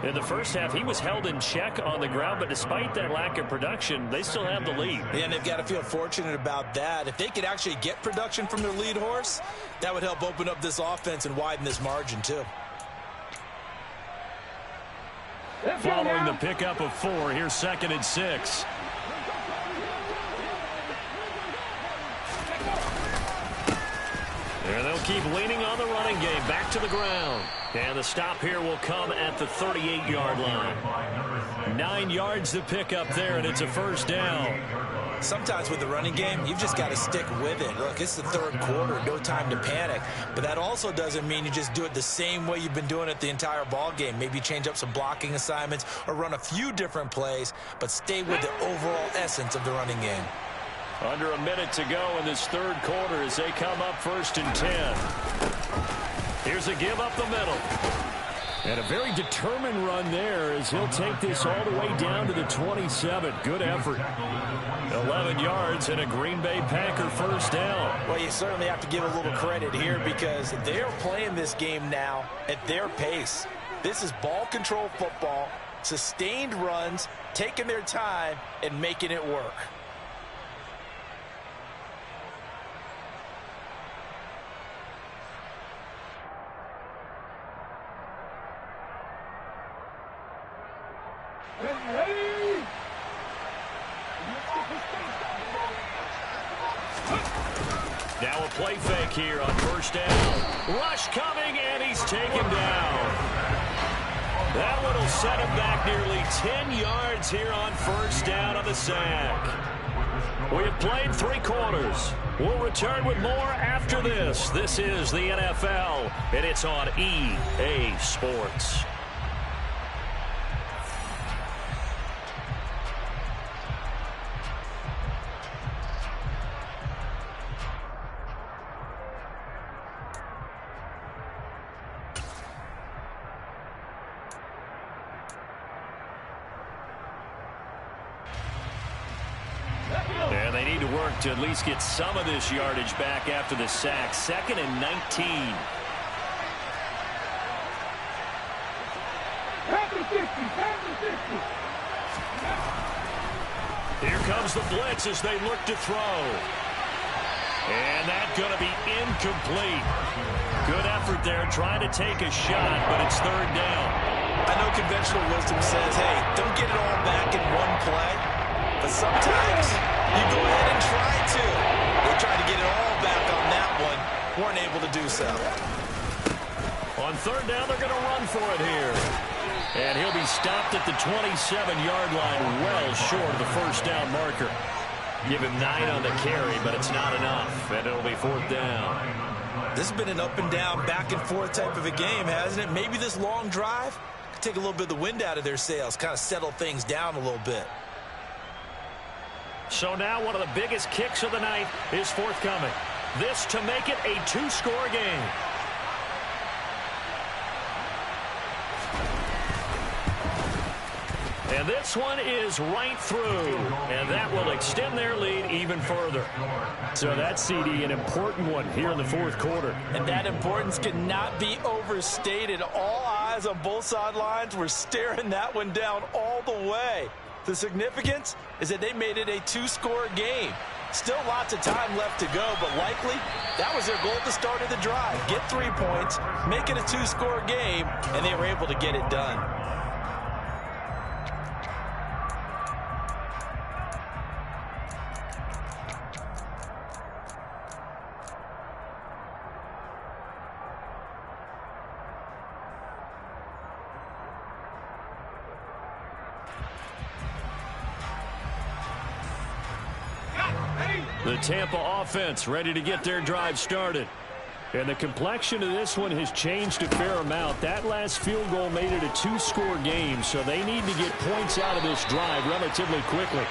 Speaker 5: In the first half, he was held in check on the ground, but despite that lack of production, they still have the lead.
Speaker 4: Yeah, and they've got to feel fortunate about that. If they could actually get production from their lead horse, that would help open up this offense and widen this margin, too.
Speaker 5: Following the pickup of 4, here's 2nd and 6. And they'll keep leaning on the running game. Back to the ground. And the stop here will come at the 38-yard line. 9 yards to pick up there, and it's a first down.
Speaker 4: Sometimes with the running game, you've just got to stick with it. Look, it's the third quarter, no time to panic. But that also doesn't mean you just do it the same way you've been doing it the entire ball game. Maybe change up some blocking assignments or run a few different plays, but stay with the overall essence of the running game.
Speaker 5: Under a minute to go in this third quarter as they come up 1st and 10. Here's a give up the middle. And a very determined run there as he'll take this all the way down to the 27. Good effort. 11 yards and a Green Bay Packer first down.
Speaker 4: Well, you certainly have to give a little credit here because they're playing this game now at their pace. This is ball control football, sustained runs, taking their time, and making it work.
Speaker 5: Now a play fake here on first down. Rush coming, and he's taken down. That one will set him back nearly 10 yards here on first down on the sack. We have played 3 quarters. We'll return with more after this. This is the NFL, and it's on EA Sports. And they need to work to at least get some of this yardage back after the sack. 2nd and 19. Here comes the blitz as they look to throw. And that's going to be incomplete. Good effort there trying to take a shot, but it's 3rd down.
Speaker 4: I know conventional wisdom says, hey, don't get it all back in one play. But sometimes you go ahead and try to. They tried to get it all back on that one. Weren't able to do so.
Speaker 5: On 3rd down, they're going to run for it here. And he'll be stopped at the 27-yard line, well short of the first down marker. Give him 9 on the carry, but it's not enough. And it'll be 4th down.
Speaker 4: This has been an up and down, back and forth type of a game, hasn't it? Maybe this long drive could take a little bit of the wind out of their sails, kind of settle things down a little bit.
Speaker 5: So now one of the biggest kicks of the night is forthcoming. This to make it a 2-score game. And this one is right through. And that will extend their lead even further. So that's, CD, an important one here in the 4th quarter.
Speaker 4: And that importance cannot be overstated. All eyes on both sidelines were staring that one down all the way. The significance is that they made it a 2-score game. Still lots of time left to go, but likely that was their goal at the start of the drive. Get 3 points, make it a 2-score game, and they were able to get it done.
Speaker 5: The Tampa offense ready to get their drive started. And the complexion of this one has changed a fair amount. That last field goal made it a 2-score game, so they need to get points out of this drive relatively quickly.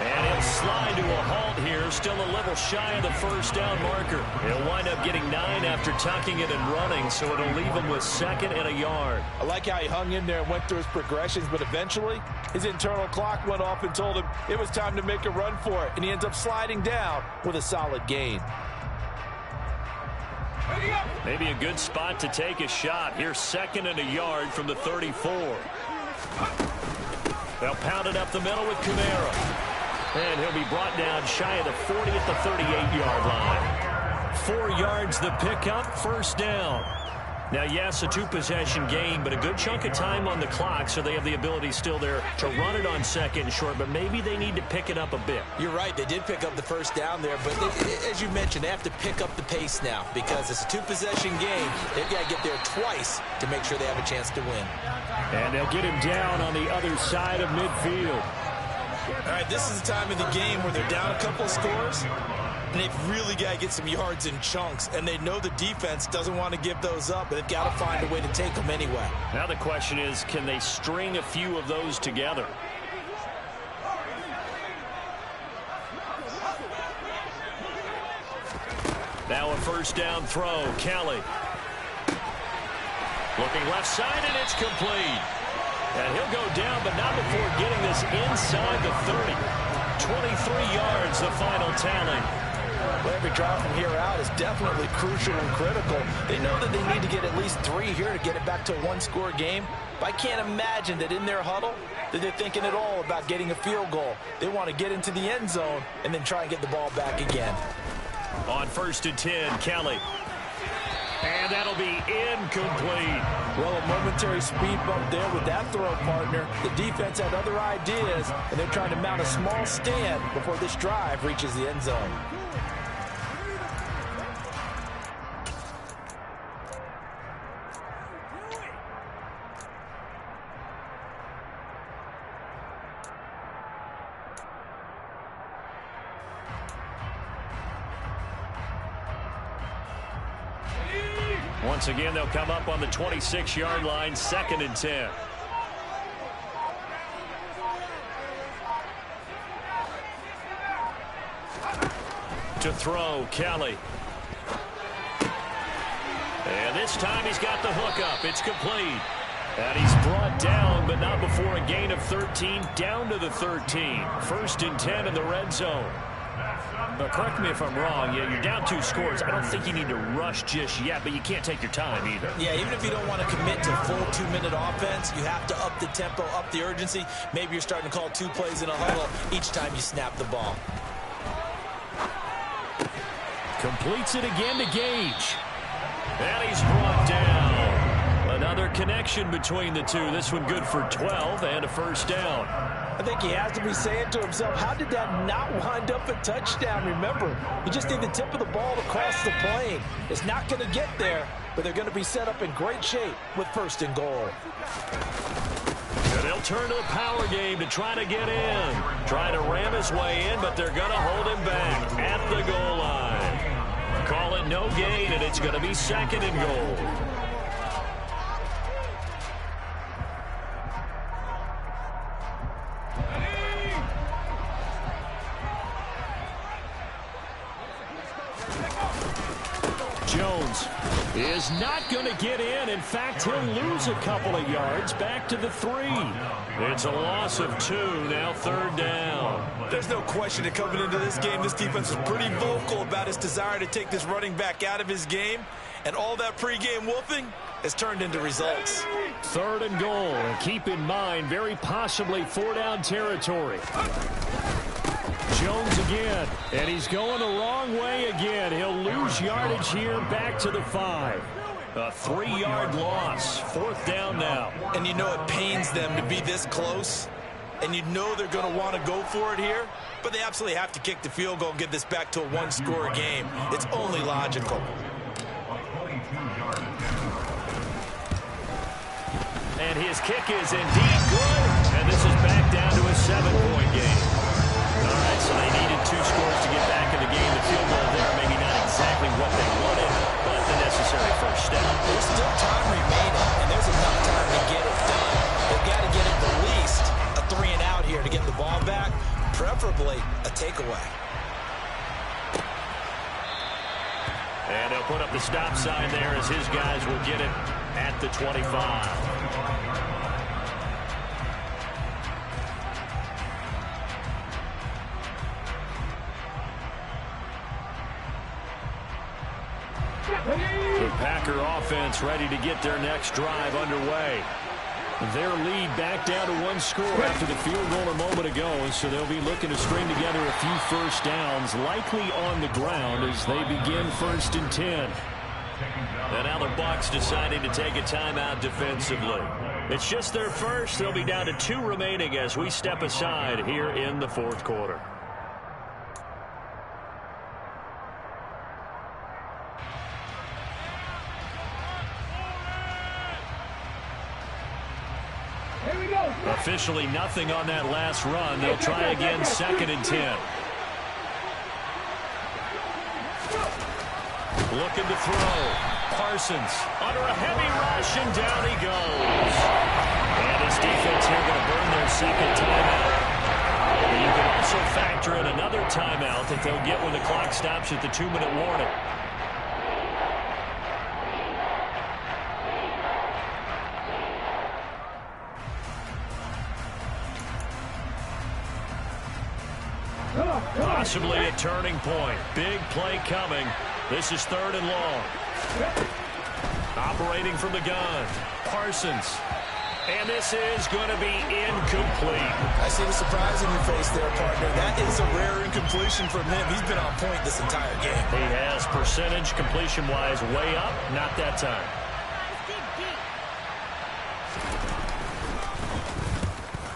Speaker 5: And he'll slide to a halt here, still a little shy of the first down marker. He'll wind up getting 9 after tucking it and running, so it'll leave him with 2nd and a yard.
Speaker 4: I like how he hung in there and went through his progressions, but eventually his internal clock went off and told him it was time to make a run for it, and he ends up sliding down with a solid gain.
Speaker 5: Maybe a good spot to take a shot. Here's 2nd and a yard from the 34. They'll pound it up the middle with Kamara. And he'll be brought down shy of the 40 at the 38-yard line. 4 yards the pickup, first down. Now, yes, a 2-possession game, but a good chunk of time on the clock, so they have the ability still there to run it on 2nd and short, but maybe they need to pick it up a bit.
Speaker 4: You're right. They did pick up the first down there, but as you mentioned, they have to pick up the pace now because it's a 2-possession game. They've got to get there twice to make sure they have a chance to win.
Speaker 5: And they'll get him down on the other side of midfield.
Speaker 8: All right, this is the time of the game where they're down a couple of scores, and they've really got to get some yards in chunks, and they know the defense doesn't want to give those up, but they've got to find a way to take them anyway.
Speaker 5: Now the question is, can they string a few of those together? Now a first down throw, Kelly. Looking left side, and it's complete. And he'll go down, but not before getting this inside the 30. 23 yards, the final tally.
Speaker 4: Well, every drive from here out is definitely crucial and critical. They know that they need to get at least 3 here to get it back to a 1-score game. But I can't imagine that in their huddle that they're thinking at all about getting a field goal. They want to get into the end zone and then try and get the ball back again.
Speaker 5: On 1st and 10, Kelly. And that'll be incomplete.
Speaker 4: Well, a momentary speed bump there with that throw, partner. The defense had other ideas, and they're trying to mount a small stand before this drive reaches the end zone.
Speaker 5: Once again, they'll come up on the 26-yard line, 2nd and 10. To throw, Kelly. And this time he's got the hook up. It's complete. And he's brought down, but not before a gain of 13, down to the 13. 1st and 10 in the red zone. But correct me if I'm wrong, you're down 2 scores. I don't think you need to rush just yet, but you can't take your time either.
Speaker 4: Yeah, even if you don't want to commit to full 2-minute offense, you have to up the tempo, up the urgency. Maybe you're starting to call 2 plays in a huddle each time you snap the ball.
Speaker 5: Completes it again to Gage. And he's brought down. Another connection between the two. This one good for 12 and a first down.
Speaker 4: I think he has to be saying to himself, how did that not wind up a touchdown? Remember, you just need the tip of the ball to cross the plane. It's not going to get there, but they're going to be set up in great shape with 1st and goal.
Speaker 5: And they'll turn to the power game to try to get in. Trying to ram his way in, but they're going to hold him back at the goal line. Call it no gain, and it's going to be 2nd and goal. Jones is not going to get in. In fact, he'll lose a couple of yards back to the 3. It's a loss of 2, now 3rd down.
Speaker 8: There's no question that coming into this game, this defense was pretty vocal about its desire to take this running back out of his game, and all that pregame wolfing has turned into results.
Speaker 5: 3rd and goal, and keep in mind, very possibly 4-down territory. Jones again, and he's going the wrong way again. He'll lose yardage here back to the 5. A 3-yard loss, 4th down now.
Speaker 8: And you know it pains them to be this close, and you know they're going to want to go for it here, but they absolutely have to kick the field goal and get this back to a 1-score game. It's only logical.
Speaker 5: And his kick is indeed good, and this is back down to a 7-point game. All right, so they needed 2 scores to get back in first down.
Speaker 4: There's still time remaining, and there's enough time to get it done. They've got to get at least a 3-and-out here to get the ball back, preferably a takeaway.
Speaker 5: And they'll put up the stop sign there as his guys will get it at the 25. The Packer offense ready to get their next drive underway. Their lead back down to 1 score after the field goal a moment ago, so they'll be looking to string together a few first downs, likely on the ground as they begin 1st and 10. And now the Bucs deciding to take a timeout defensively. It's just their first. They'll be down to 2 remaining as we step aside here in the 4th quarter. Officially nothing on that last run. They'll try again 2nd and 10. Looking to throw. Parsons under a heavy rush, and down he goes. And his defense here going to burn their 2nd timeout. But you can also factor in another timeout that they'll get when the clock stops at the 2-minute warning. Possibly a turning point. Big play coming. This is 3rd and long. Operating from the gun. Parsons. And this is going to be incomplete.
Speaker 4: I see the surprise in your face there, partner. That is a rare incompletion from him. He's been on point this entire game.
Speaker 5: He has percentage completion-wise way up. Not that time.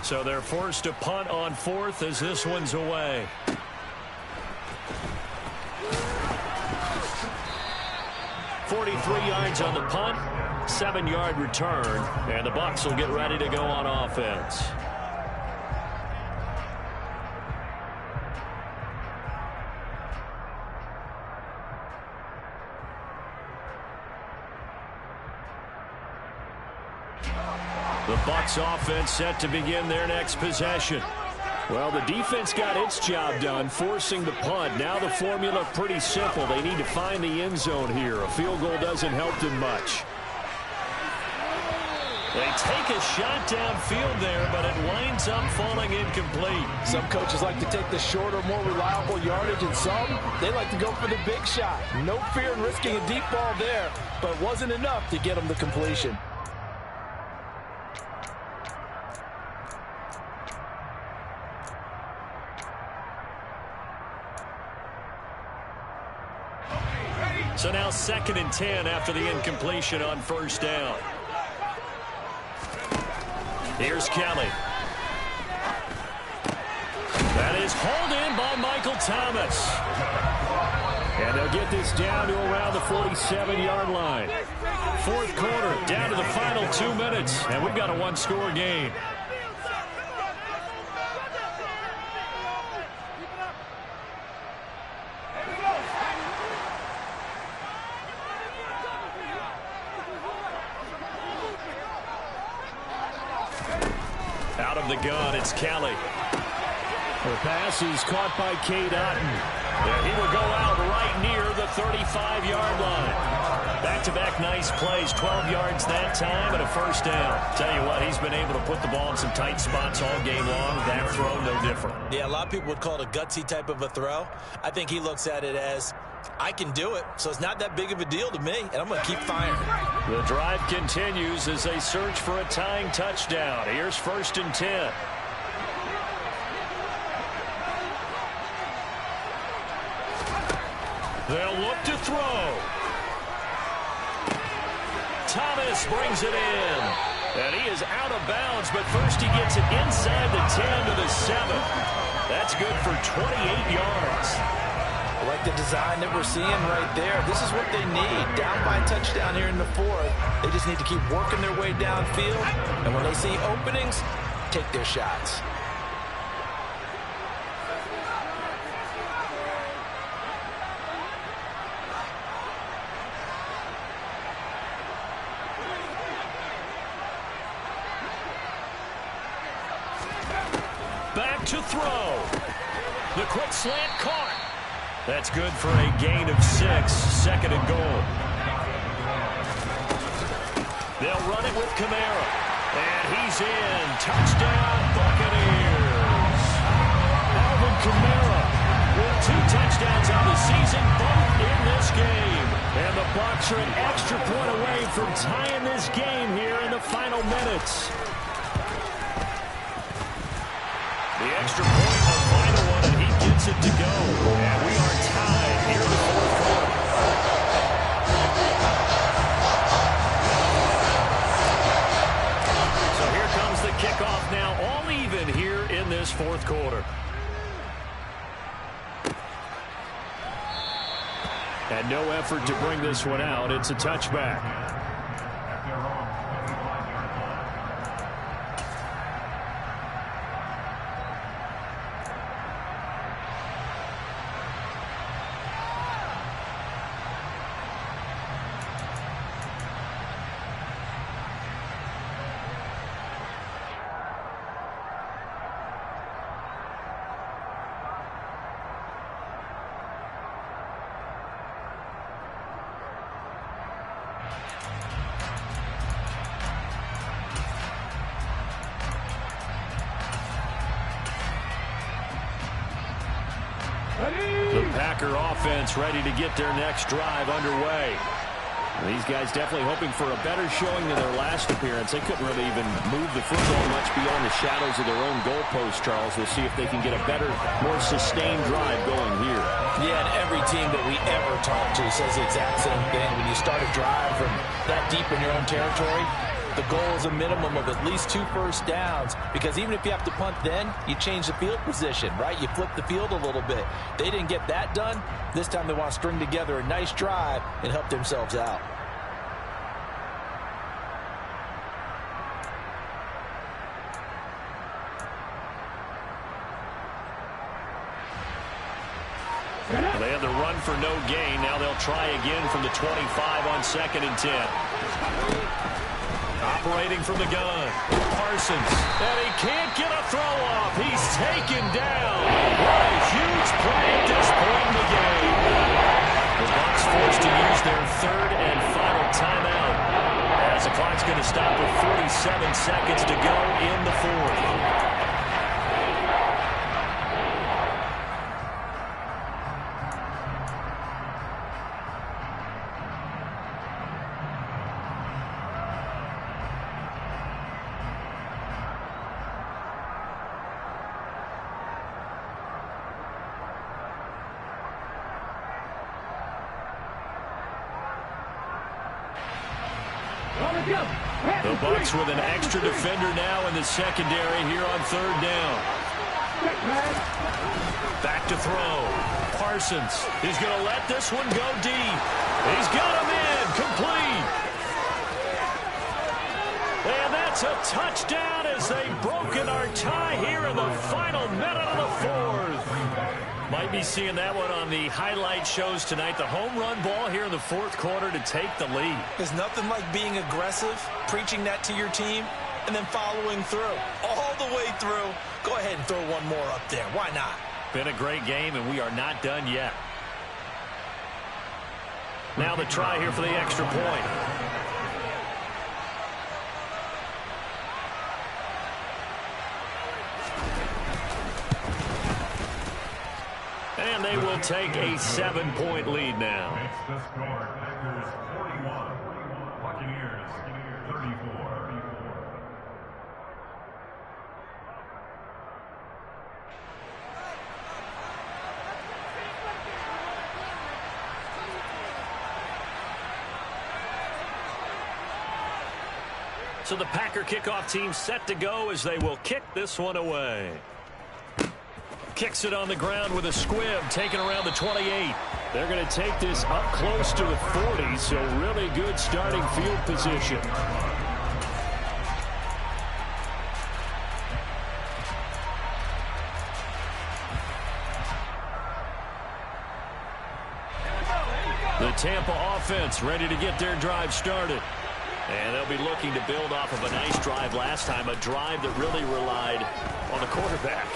Speaker 5: So they're forced to punt on 4th as this one's away. Yards on the punt, 7-yard return, and the Bucs will get ready to go on offense. The Bucs offense set to begin their next possession. Well, the defense got its job done, forcing the punt. Now the formula pretty simple. They need to find the end zone here. A field goal doesn't help them much. They take a shot downfield there, but it winds up falling incomplete.
Speaker 3: Some coaches like to take the shorter, more reliable yardage, and some, they like to go for the big shot. No fear in risking a deep ball there, but it wasn't enough to get them the completion.
Speaker 5: So now 2nd and 10 after the incompletion on 1st down. Here's Kelly. That is hauled in by Michael Thomas. And they'll get this down to around the 47-yard line. 4th quarter, down to the final 2 minutes, and we've got a 1-score game. Out of the gun, it's Kelly. The pass is caught by Cade Otton. And he will go out right near the 35-yard line. Back-to-back nice plays, 12 yards that time and a 1st down. Tell you what, he's been able to put the ball in some tight spots all game long. That throw, no different.
Speaker 4: Yeah, a lot of people would call it a gutsy type of a throw. I think he looks at it as, I can do it, so it's not that big of a deal to me, and I'm going to keep firing.
Speaker 5: The drive continues as they search for a tying touchdown. Here's 1st and 10. They'll look to throw. Thomas brings it in. And he is out of bounds, but first he gets it inside the 10 to the 7. That's good for 28 yards.
Speaker 4: I like the design that we're seeing right there. This is what they need. Down by a touchdown here in the 4th. They just need to keep working their way downfield. And when they see openings, take their shots.
Speaker 5: back to throw. The quick slant caught. That's good for a gain of 6, 2nd and goal. They'll run it with Kamara. And he's in. Touchdown, Buccaneers. Alvin Kamara with 2 touchdowns on the season, both in this game. And the Bucs are an extra point away from tying this game here in the final minutes. The extra point, the final one, and he gets it to go. And we are tied here in the 4th quarter. So here comes the kickoff now, all even here in this 4th quarter. And no effort to bring this one out. It's a touchback. The Packer offense ready to get their next drive underway. These guys definitely hoping for a better showing than their last appearance. They couldn't really even move the football much beyond the shadows of their own goalpost, Charles. We'll see if they can get a better, more sustained drive going here.
Speaker 4: Yeah, and every team that we ever talk to says the exact same thing. When you start a drive from that deep in your own territory, the goal is a minimum of at least 2 first downs, because even if you have to punt then, you change the field position, right? You flip the field a little bit. They didn't get that done. This time they want to string together a nice drive and help themselves out.
Speaker 5: They had the run for no gain. Now they'll try again from the 25 on 2nd and 10. Operating from the gun, Parsons, and he can't get a throw off. He's taken down. What a huge play at this point in the game. The Bucs forced to use their 3rd and final timeout, as the clock's going to stop with 47 seconds to go in the 4th. The Bucs with an extra defender now in the secondary here on 3rd down. Back to throw. Parsons. He's going to let this one go deep. He's got him in. Complete. And that's a touchdown as they've broken our tie here in the final minute of the 4th. Might be seeing that one on the highlight shows tonight. The home run ball here in the 4th quarter to take the lead.
Speaker 4: There's nothing like being aggressive, preaching that to your team, and then following through. All the way through. Go ahead and throw one more up there. Why not?
Speaker 5: Been a great game, and we are not done yet. Now the try here for the extra point. And they will take a 7-point lead now.
Speaker 7: Makes the score. Packers 41, Buccaneers 34.
Speaker 5: So the Packer kickoff team set to go as they will kick this one away. Kicks it on the ground with a squib, taken around the 28. They're going to take this up close to the 40, so really good starting field position. The Tampa offense ready to get their drive started. And they'll be looking to build off of a nice drive last time, a drive that really relied on the quarterback.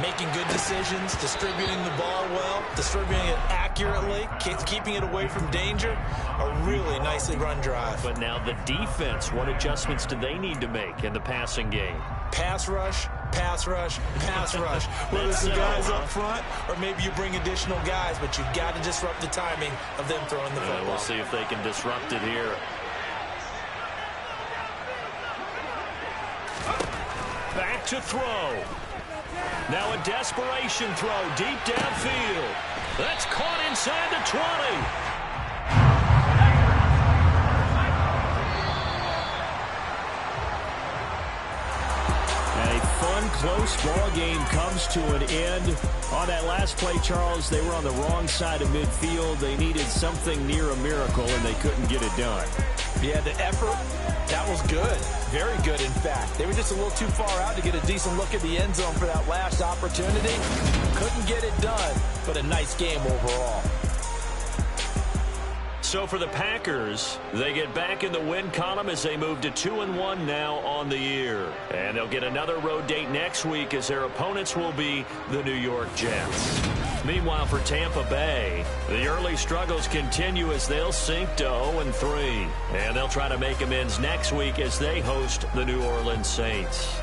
Speaker 4: Making good decisions, distributing the ball well, distributing it accurately, keeping it away from danger. A really nicely run drive.
Speaker 5: But now the defense, what adjustments do they need to make in the passing game?
Speaker 4: Pass rush, pass rush, pass rush. Whether it's the guys up front or maybe you bring additional guys, but you've got to disrupt the timing of them throwing the football.
Speaker 5: We'll see if they can disrupt it here. Back to throw. Now a desperation throw deep downfield. That's caught inside the 20. And a fun, close ball game comes to an end. On that last play, Charles, they were on the wrong side of midfield. They needed something near a miracle, and they couldn't get it done.
Speaker 4: Yeah, the effort, that was good. Very good, in fact. They were just a little too far out to get a decent look at the end zone for that last opportunity. Couldn't get it done, but a nice game overall.
Speaker 5: So for the Packers, they get back in the win column as they move to 2-1 now on the year. And they'll get another road date next week as their opponents will be the New York Jets. Meanwhile, for Tampa Bay, the early struggles continue as they'll sink to 0-3. And they'll try to make amends next week as they host the New Orleans Saints.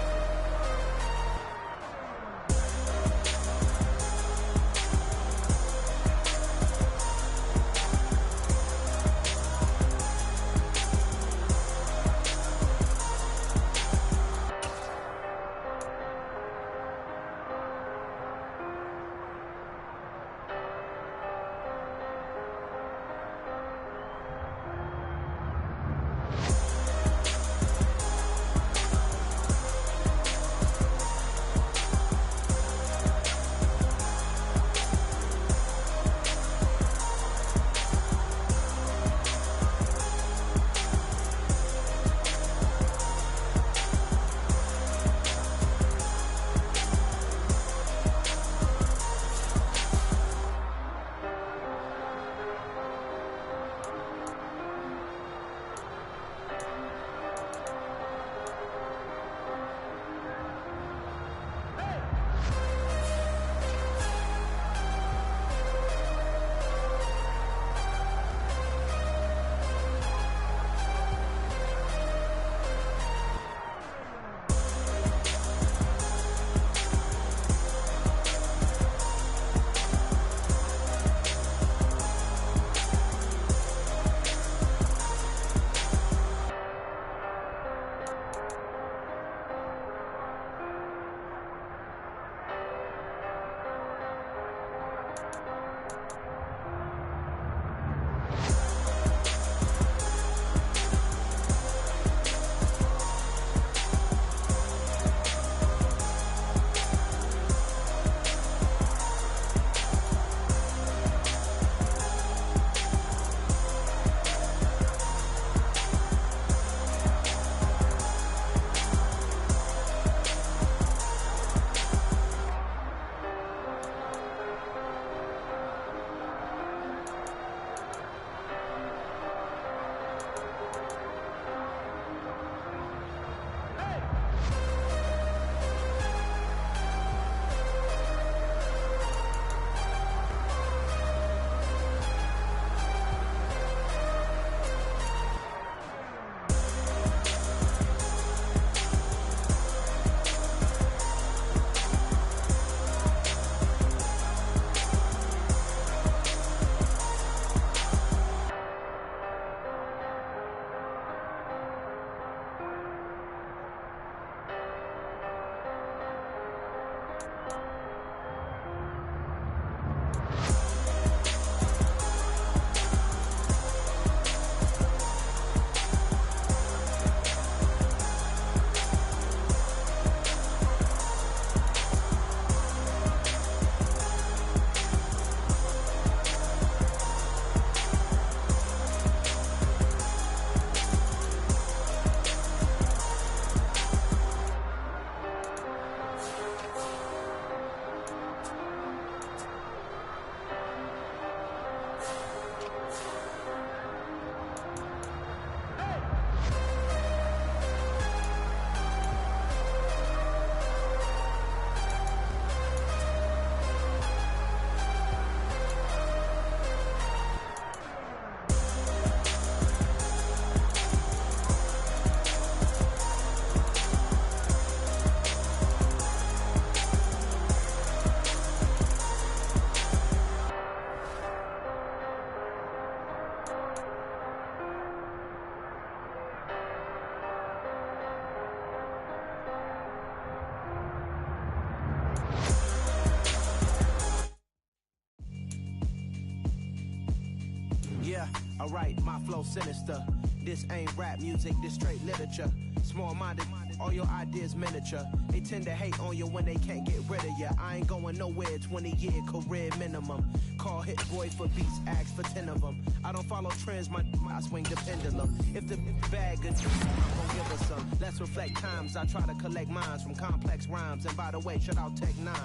Speaker 9: Alright, my flow sinister. This ain't rap music, this straight literature. Small-minded, all your ideas miniature. They tend to hate on you when they can't get rid of you. I ain't going nowhere, 20-year career minimum. Call Hit Boy for beats, ask for 10 of them. I don't follow trends, I swing the pendulum. If the bag good, I'm gon' give her some. Let's reflect times, I try to collect minds from complex rhymes. And by the way, shout out Tech 9.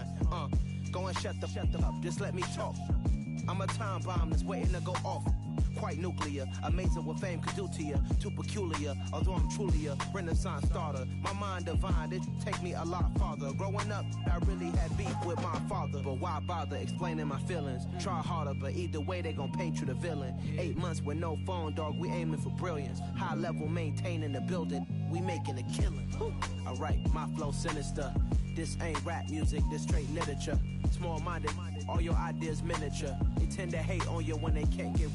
Speaker 9: Go and shut the up, just let me talk. I'm a time bomb that's waiting to go off. Quite nuclear, amazing what fame could do to you. Too peculiar, although I'm truly a renaissance starter. My mind divine, it take me a lot farther. Growing up, I really had beef with my father. But why bother explaining my feelings? Try harder, but either way they gon' paint you the villain. 8 months with no phone, dog, we aiming for brilliance. High level maintaining the building, we making a killing. Alright, my flow sinister. This ain't rap music, this straight literature. Small-minded, all your ideas miniature. They tend to hate on you when they can't get rid